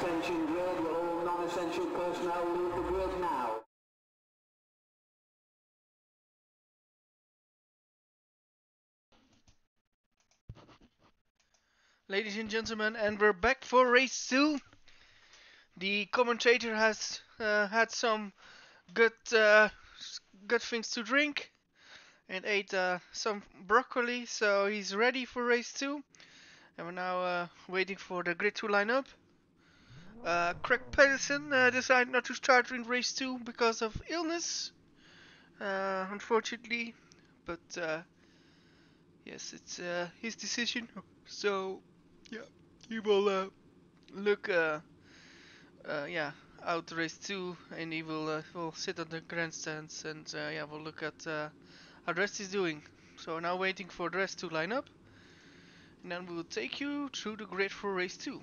Attention grid, will all non-essential personnel leave the grid now. Ladies and gentlemen, and we're back for race 2. The commentator has had some good things to drink and ate some broccoli, so he's ready for race 2. And we're now waiting for the grid to line up. Craig Pedersen decided not to start in race 2 because of illness, unfortunately. But yes, it's his decision. So yeah, he will look out race 2, and he will sit on the grandstands, and yeah, we'll look at how the rest is doing. So now waiting for the rest to line up, and then we will take you through the grid for race 2.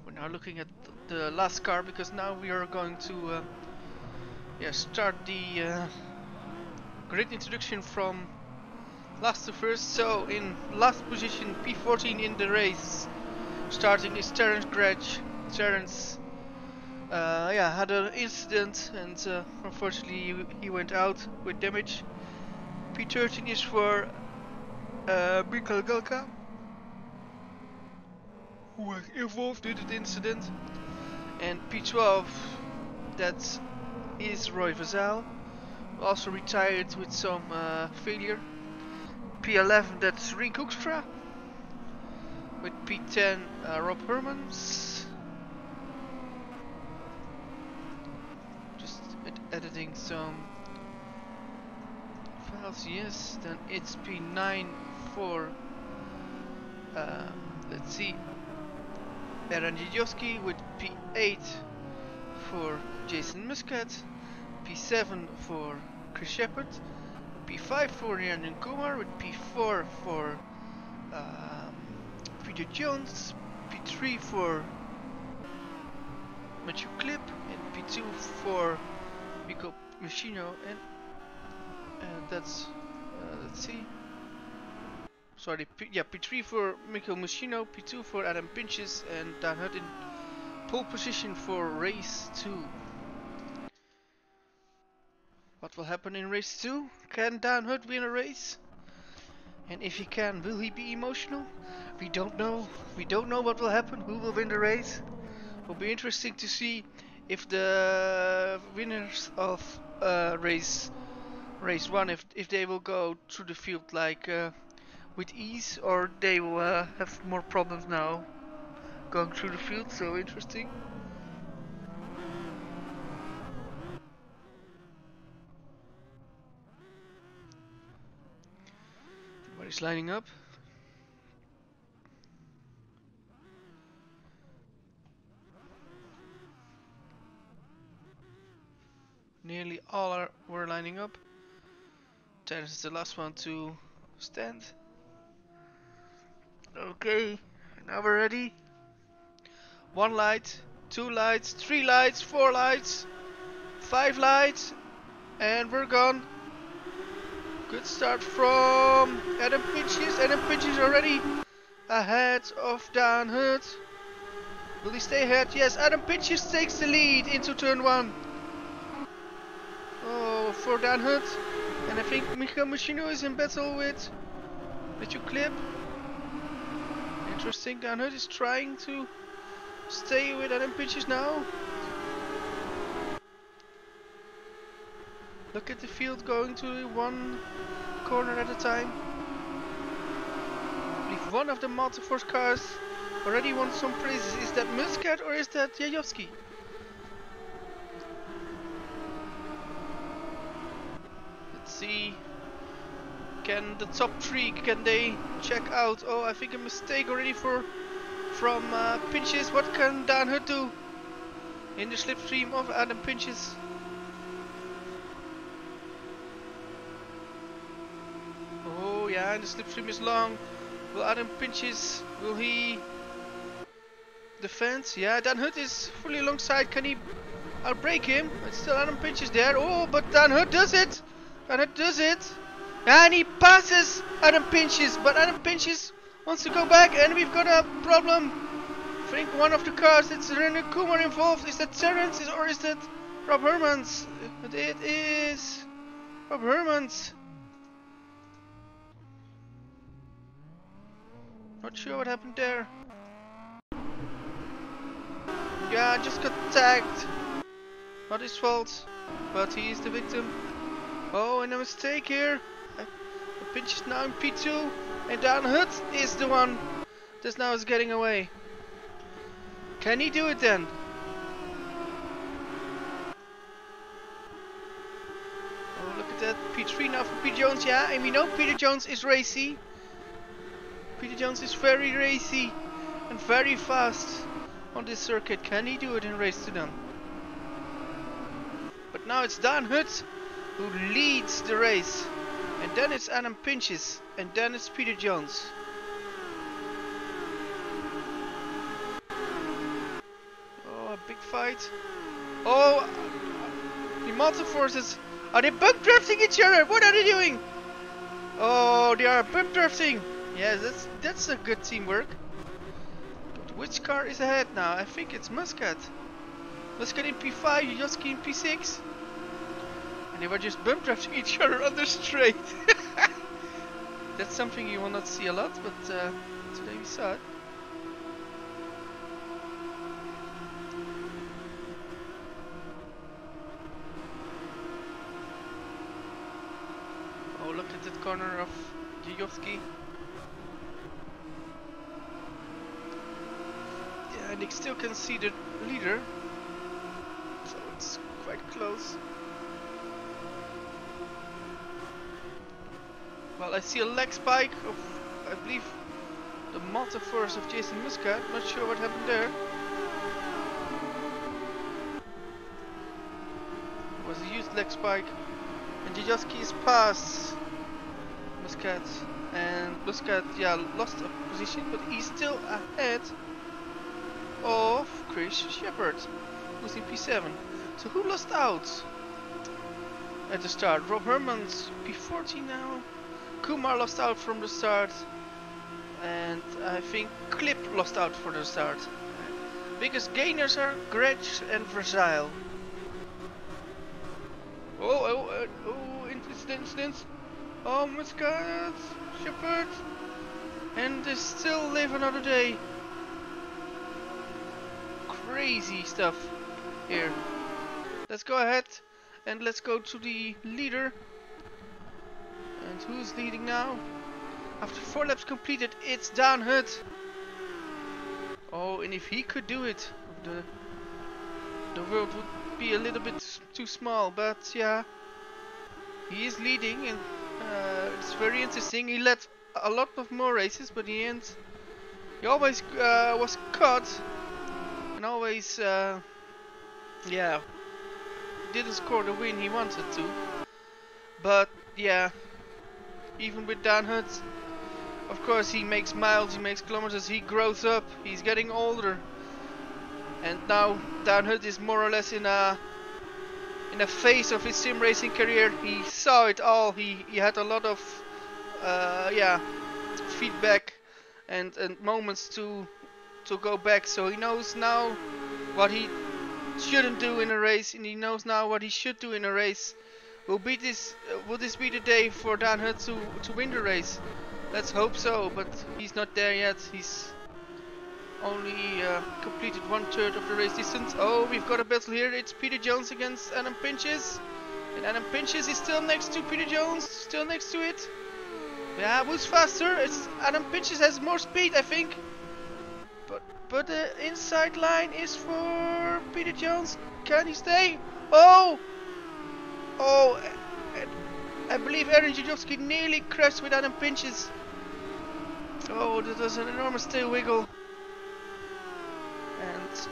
We're now looking at the last car, because now we are going to start the grid introduction from last to first. So in last position, P14 in the race, starting is Terence Gretsch. Terence had an incident, and unfortunately he went out with damage. P13 is for Mikael Galka, who was involved in the incident, and P12, that is Roy Vazel, also retired with some failure. P11, that's Rick Hoekstra, with P10 Rob Hermans. Just editing some files. Yes, then it's P9 for let's see, Aaron Jidowski, with P8 for Jason Muscat, P7 for Chris Shepard, P5 for Rhiannon Kumar, with P4 for Peter Jones, P3 for Matthew Klipp, and P2 for Mikko Machino, and that's let's see. Sorry, P3 for Mikko Machino, P2 for Adam Pinches, and Dan Hutt in pole position for race 2. What will happen in race 2? Can Dan Hutt win a race? And if he can, will he be emotional? We don't know. We don't know what will happen, who will win the race. It will be interesting to see if the winners of race 1, if they will go through the field like with ease, or they will have more problems now going through the field. So interesting. Everybody's lining up. Nearly all were lining up. Terence is the last one to stand. Okay, now we're ready. 1 light, 2 lights, 3 lights, 4 lights, 5 lights, and we're gone. Good start from Adam Pinches. Adam Pinches already ahead of Dan Hutt. Will he stay ahead? Yes, Adam Pinches takes the lead into turn 1. Oh, for Dan Hutt. And I think Mikko Machino is in battle with Matthew Klipp. Interesting, Dan Hutt is trying to stay with Adam Pinches now. Look at the field going to one corner at a time. I believe one of the Multiforce cars already won some prizes. Is that Muscat or is that Jajowski? Let's see. Can the top 3, can they check out? Oh, I think a mistake already from Pinches. What can Dan Hutt do in the slipstream of Adam Pinches? Oh yeah, the slipstream is long. Will Adam Pinches, will he defend? Yeah, Dan Hutt is fully alongside. Can he outbrake him? It's still Adam Pinches there. Oh, but Dan Hutt does it! Dan Hutt does it! And he passes Adam Pinches, but Adam Pinches wants to go back, and we've got a problem. I think one of the cars, it's René Kumar involved. Is that Terence or is that Rob Hermans? It is Rob Hermans. Not sure what happened there. Yeah, just got tagged. Not his fault, but he is the victim. Oh, and a mistake here. The pinch is now in P2, and Dan Hood is the one that now is getting away. Can he do it then? Oh, look at that. P3 now for Peter Jones. Yeah, and we know Peter Jones is racy. Peter Jones is very racy and very fast on this circuit. Can he do it in race to them? But now it's Dan Hood who leads the race. And then it's Adam Pinches. And then it's Peter Jones. Oh, a big fight. Oh, the multi-forces. Are they bump drifting each other? What are they doing? Oh, they are bump drifting. Yes, that's a good teamwork. But which car is ahead now? I think it's Muscat. Muscat in P5, Yoski in P6. And they were just bump drafting each other on the straight. That's something you will not see a lot, but today we saw it. Oh, look at that corner of Yoski. Yeah, and you still can see the leader. So it's quite close. Well, I see a leg spike of, I believe, the multiverse of Jason Muscat. Not sure what happened there. It was a used leg spike. And Jajoski is past Muscat. And Muscat, yeah, lost a position, but he's still ahead of Chris Shepard, who's in P7. So who lost out at the start? Rob Hermans P14 now. Kumar lost out from the start, and I think Clip lost out for the start. Biggest gainers are Gretsch and Versile. Oh, incidents. Oh, Muscat, Shepard, and they still live another day. Crazy stuff here. Let's go ahead and let's go to the leader. And who's leading now? After 4 laps completed, it's Dan Hood. Oh, and if he could do it, the world would be a little bit too small. But yeah, he is leading, and it's very interesting. He led a lot of more races, but in the end, he always was caught, and always, yeah, didn't score the win he wanted to. But yeah. Even with Dan Hood, of course he makes miles, he makes kilometers, he grows up, he's getting older. And now Dan Hood is more or less in a phase of his sim racing career. He saw it all, he had a lot of yeah, feedback and moments to go back. So he knows now what he shouldn't do in a race, and he knows now what he should do in a race. Will this be the day for Dan Hood to win the race? Let's hope so, but he's not there yet. He's only completed 1/3 of the race distance. Oh, we've got a battle here. It's Peter Jones against Adam Pinches. And Adam Pinches is still next to Peter Jones, still next to it. Yeah, who's faster? It's Adam Pinches has more speed, I think. But the inside line is for Peter Jones. Can he stay? Oh! Oh, I believe Aaron Jajowski nearly crashed with Adam Pinches. Oh, that was an enormous tail wiggle. And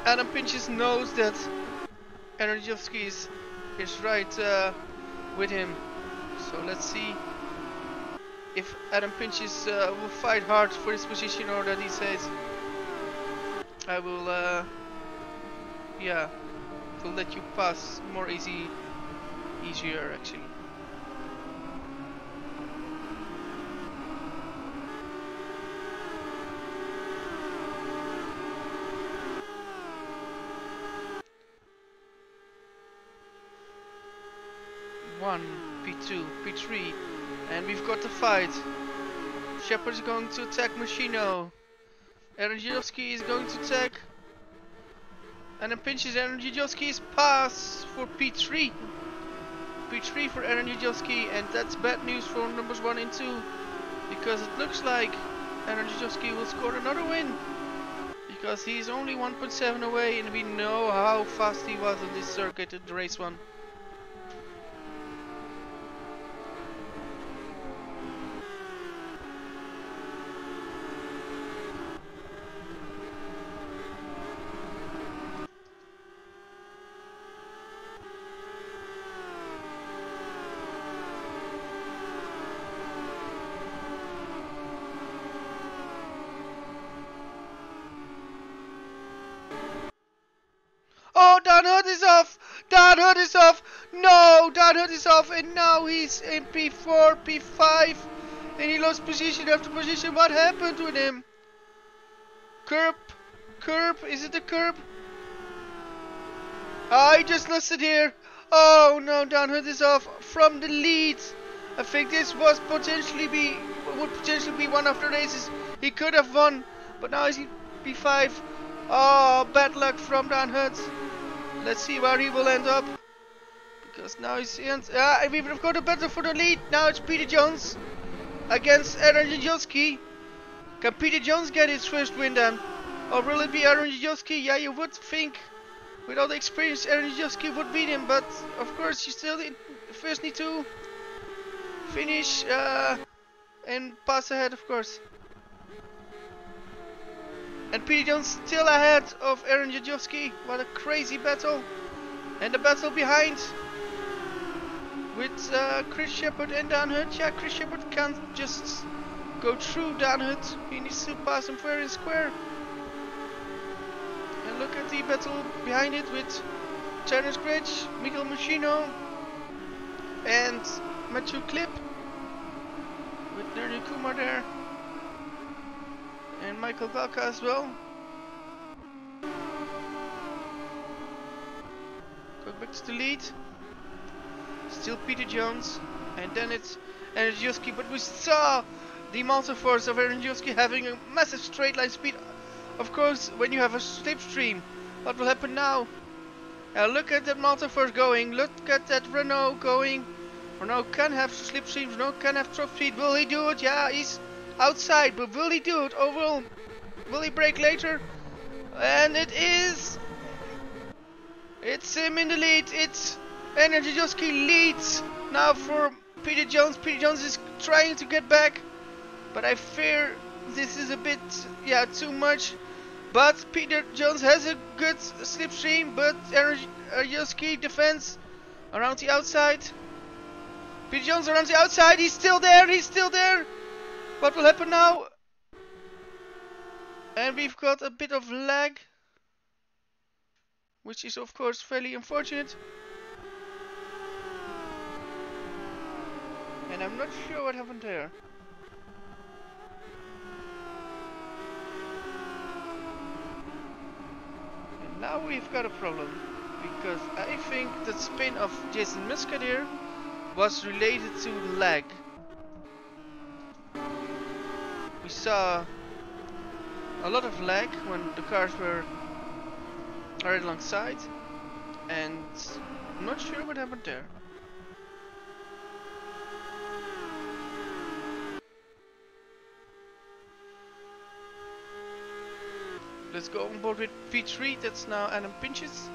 Adam Pinches knows that Aaron Jajowski is right with him. So let's see if Adam Pinches will fight hard for his position, or that he says, I will, yeah, will let you pass more easier actually. P1, P2, P3, and we've got the fight. Shepard is going to attack Machino. Eranjilowski is going to attack. And then pinches Eranjilowski's pass for P3. P3 for Eranjilowski, and that's bad news for numbers 1 and 2. Because it looks like Eranjilowski will score another win. Because he's only 1.7 away, and we know how fast he was on this circuit at the race 1. Oh, Dan Hood is off! Dan Hood is off! No, Dan Hood is off, and now he's in P4, P5, and he lost position after position. What happened with him? Curb? Is it the curb? Oh, he just lost it here. Oh no, Dan Hood is off from the lead. I think this would potentially be one of the races he could have won, but now he's in P5. Oh, bad luck from Dan Hood. Let's see where he will end up. Because now he's in. We've got a battle for the lead. Now it's Peter Jones against Eranjilowski. Can Peter Jones get his first win then? Or will it be Eranjilowski? Yeah, you would think with all the experience Eranjilowski would beat him. But of course you still first need to finish and pass ahead, of course. And Peter Jones still ahead of Eranjilowski. What a crazy battle. And the battle behind with Chris Shepard and Dan Hood. Yeah, Chris Shepard can't just go through Dan Hood. He needs to pass him fair and square. And look at the battle behind it with Terence Gretsch, Miguel Machino and Matthew Klipp. With Nirni Kumar there. And Michael Galka as well. Go back to the lead. Still Peter Jones. And then it's Eranjilowski. But we saw the mountain force of Eranjilowski having a massive straight line speed. Of course, when you have a slipstream, what will happen now? Look at that mountain force going. Look at that Renault going. Renault can have slipstream. Renault can have top speed. Will he do it? Yeah, he's outside, but will he do it, or will he brake later? And it's him in the lead. It's Eranjilowski leads now for Peter Jones. Peter Jones is trying to get back, but I fear this is a bit too much. But Peter Jones has a good slipstream, but Eranjilowski defends around the outside. Peter Jones around the outside. He's still there. What will happen now? And we've got a bit of lag, which is of course fairly unfortunate. And I'm not sure what happened there. And now we've got a problem, because I think the spin of Jason Muscadet was related to lag. We saw a lot of lag when the cars were right alongside, and I'm not sure what happened there. Let's go on board with P3, that's now Adam Pinches.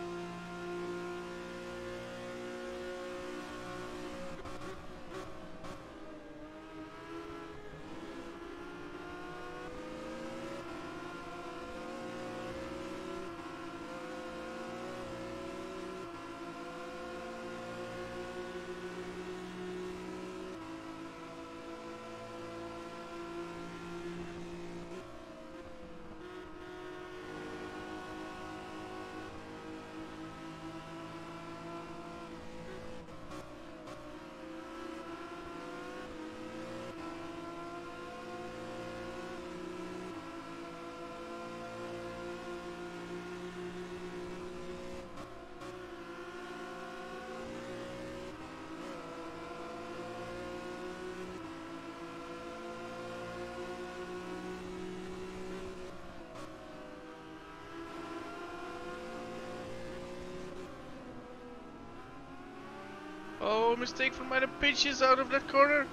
Oh, mistake from Menno Klont out of that corner.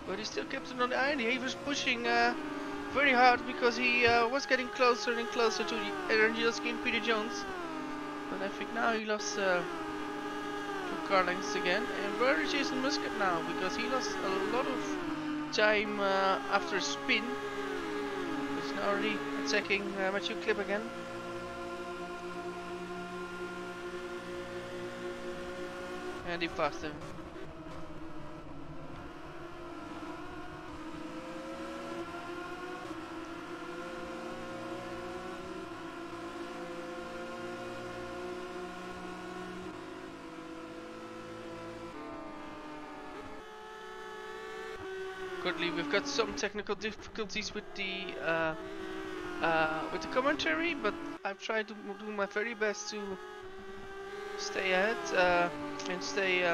But he still kept it on the iron. He was pushing very hard because he was getting closer and closer to Angelski and Peter Jones. But I think now he lost 2 car lengths again. And where is Jason Muscat now? Because he lost a lot of time after a spin. He's now already attacking Matthew Clip again. And he passed him. Currently, we've got some technical difficulties with the commentary, but I've tried to do my very best to stay ahead and stay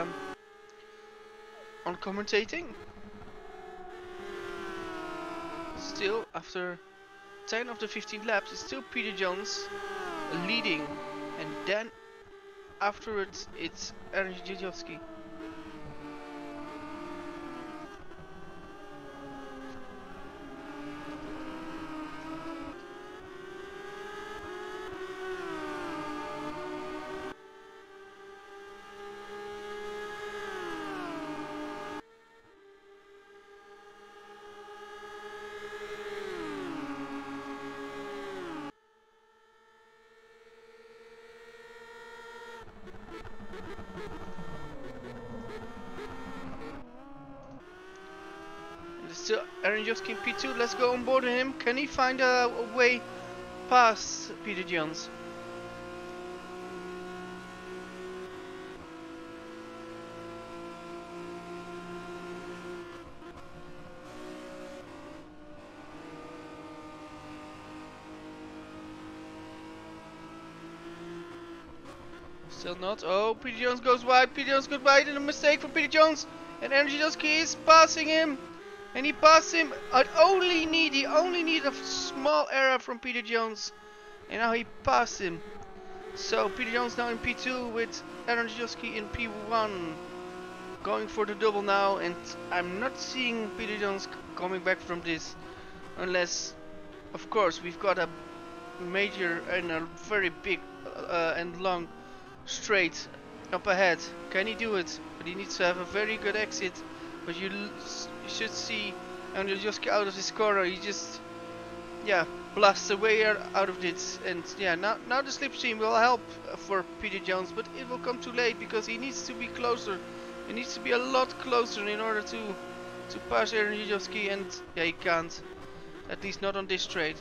on commentating. Still, after 10 of the 15 laps, it's still Peter Jones leading, and then afterwards it's Ernst Jajowski. Still Aaron Joski in P2, let's go on board him. Can he find a way past Peter Jones? Still not. Oh, Peter Jones goes wide. Peter Jones goes wide, and a mistake for Peter Jones. And Aaron Joski is passing him. And he passed him. He only need a small error from Peter Jones. And now he passed him. So Peter Jones now in P2 with Aaron Joski in P1. Going for the double now. And I'm not seeing Peter Jones coming back from this. Unless, of course, we've got a major and a very big and long straight up ahead. Can he do it? But he needs to have a very good exit. But you should see Aaron Joski out of this corner. He just, yeah, blasts away out of it. And yeah, now the slipstream will help for Peter Jones, but it will come too late because he needs to be closer. He needs to be a lot closer in order to pass Aaron Joski, and yeah, he can't. At least not on this straight.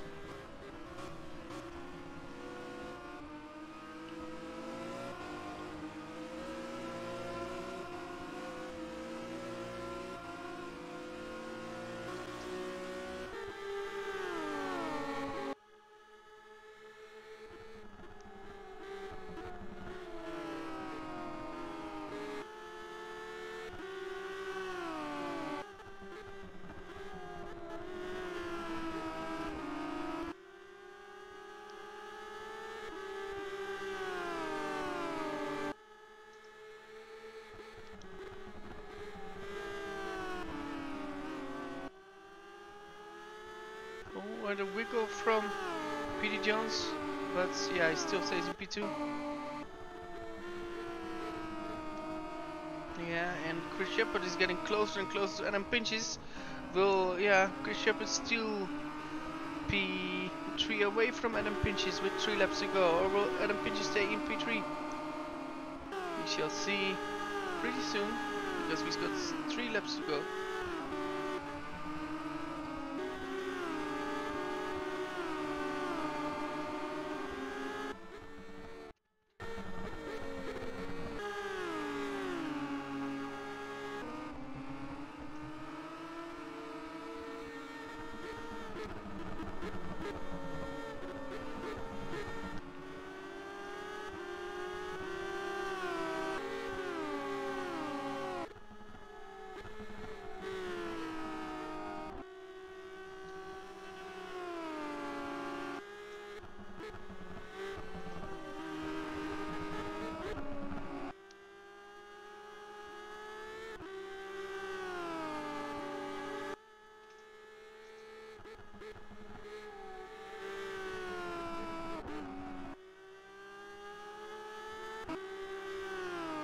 Oh, and a wiggle from Peter Jones, but yeah, he still stays in P2. Yeah, and Chris Shepard is getting closer and closer to Adam Pinches. Will, yeah, Chris Shepard still P3 away from Adam Pinches with 3 laps to go, or will Adam Pinches stay in P3? We shall see pretty soon, because we've got 3 laps to go.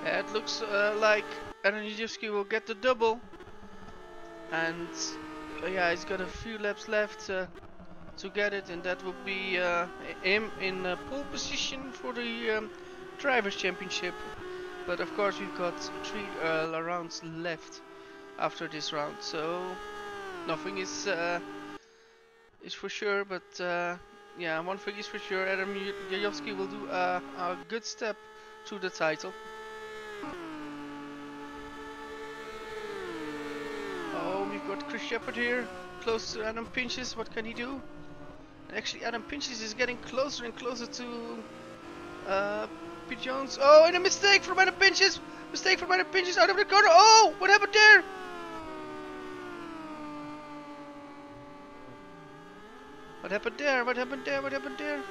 Yeah, it looks like Energyjewski will get the double, and yeah, he's got a few laps left to get it, and that will be him in pole position for the Drivers' Championship. But of course, we've got 3 rounds left after this round, so nothing is for sure. But yeah, one thing is for sure: Adam Jajowski will do a good step to the title. Oh, we've got Chris Shepard here, close to Adam Pinches. What can he do? And actually, Adam Pinches is getting closer and closer to Pete Jones. Oh, and a mistake from Adam Pinches! Mistake from Adam Pinches out of the corner. Oh, what happened there? What happened there? What happened there? What happened there?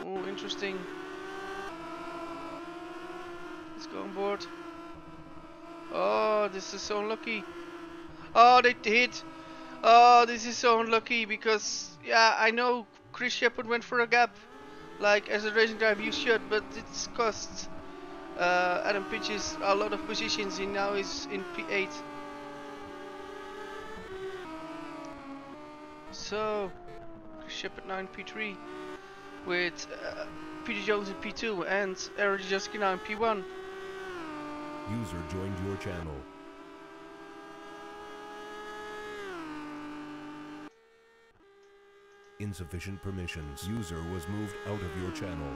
Oh, interesting. Let's go on board. Oh, this is so unlucky. Oh, they did. Oh, this is so unlucky because, yeah, I know Chris Shepard went for a gap. Like, as a racing driver you should, but it's cost Adam Pinches a lot of positions. He now is in P8. So, Chris Shepard now in P3 with Peter Jones in P2 and Aaron Jajowski now in P1. User joined your channel. Insufficient permissions. User was moved out of your channel.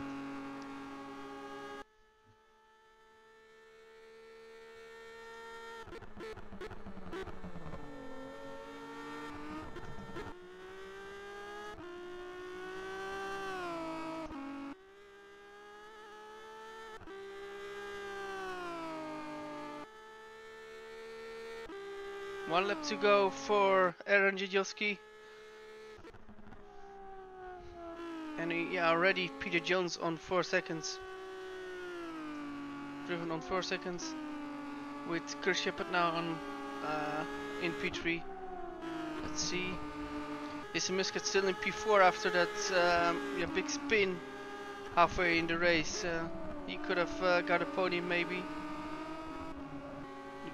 One lap to go for Aaron Jajowski. And yeah, already Peter Jones on 4 seconds. Driven on 4 seconds. With Chris Shepard now on in P3. Let's see. Jason Muscat still in P4 after that yeah, big spin halfway in the race. He could have got a podium maybe.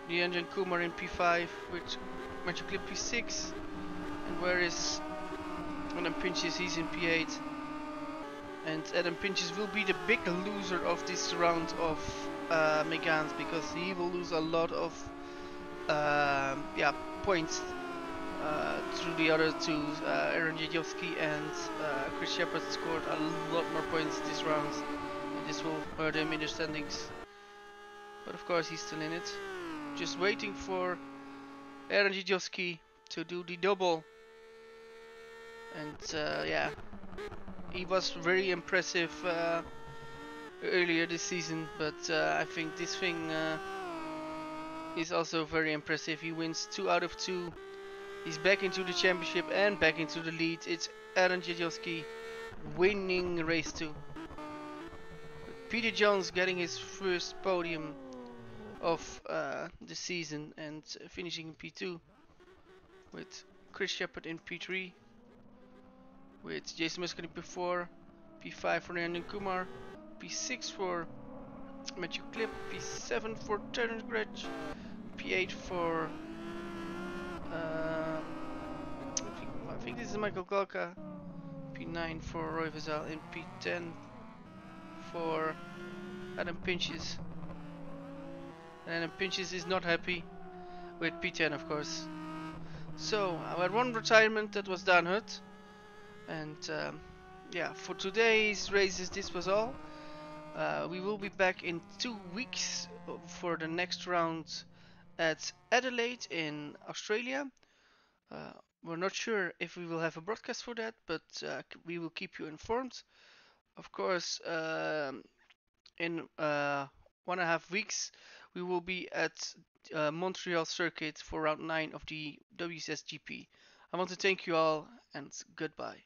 The engine Kumar in P5 with Menno Klont P6. And where is Adam Pinches? He's in P8. And Adam Pinches will be the big loser of this round of Megane, because he will lose a lot of yeah, points through the other two. Aaron Jajowski and Chris Shepard scored a lot more points this round, and this will hurt him in the standings. But of course he's still in it. Just waiting for Aaron Jajowski to do the double. And yeah, he was very impressive earlier this season, but I think this thing is also very impressive. He wins 2 out of 2. He's back into the championship and back into the lead. It's Aaron Jajowski winning race 2. Peter Jones getting his first podium of the season and finishing in P2, with Chris Shepard in P3, with Jason Muscat in P4, P5 for Nandin Kumar, P6 for Menno Klont, P7 for Terence Gretsch, P8 for I think this is Michael Golka, P9 for Roy Vazal, and P10 for Adam Pinches. And Adam Pinches is not happy with P10, of course. So I had one retirement that was Dan Hutt, and yeah, for today's races this was all. We will be back in 2 weeks for the next round at Adelaide in Australia. We're not sure if we will have a broadcast for that, but we will keep you informed. Of course, in 1.5 weeks we will be at Montreal circuit for round 9 of the WCS GP. I want to thank you all, and goodbye.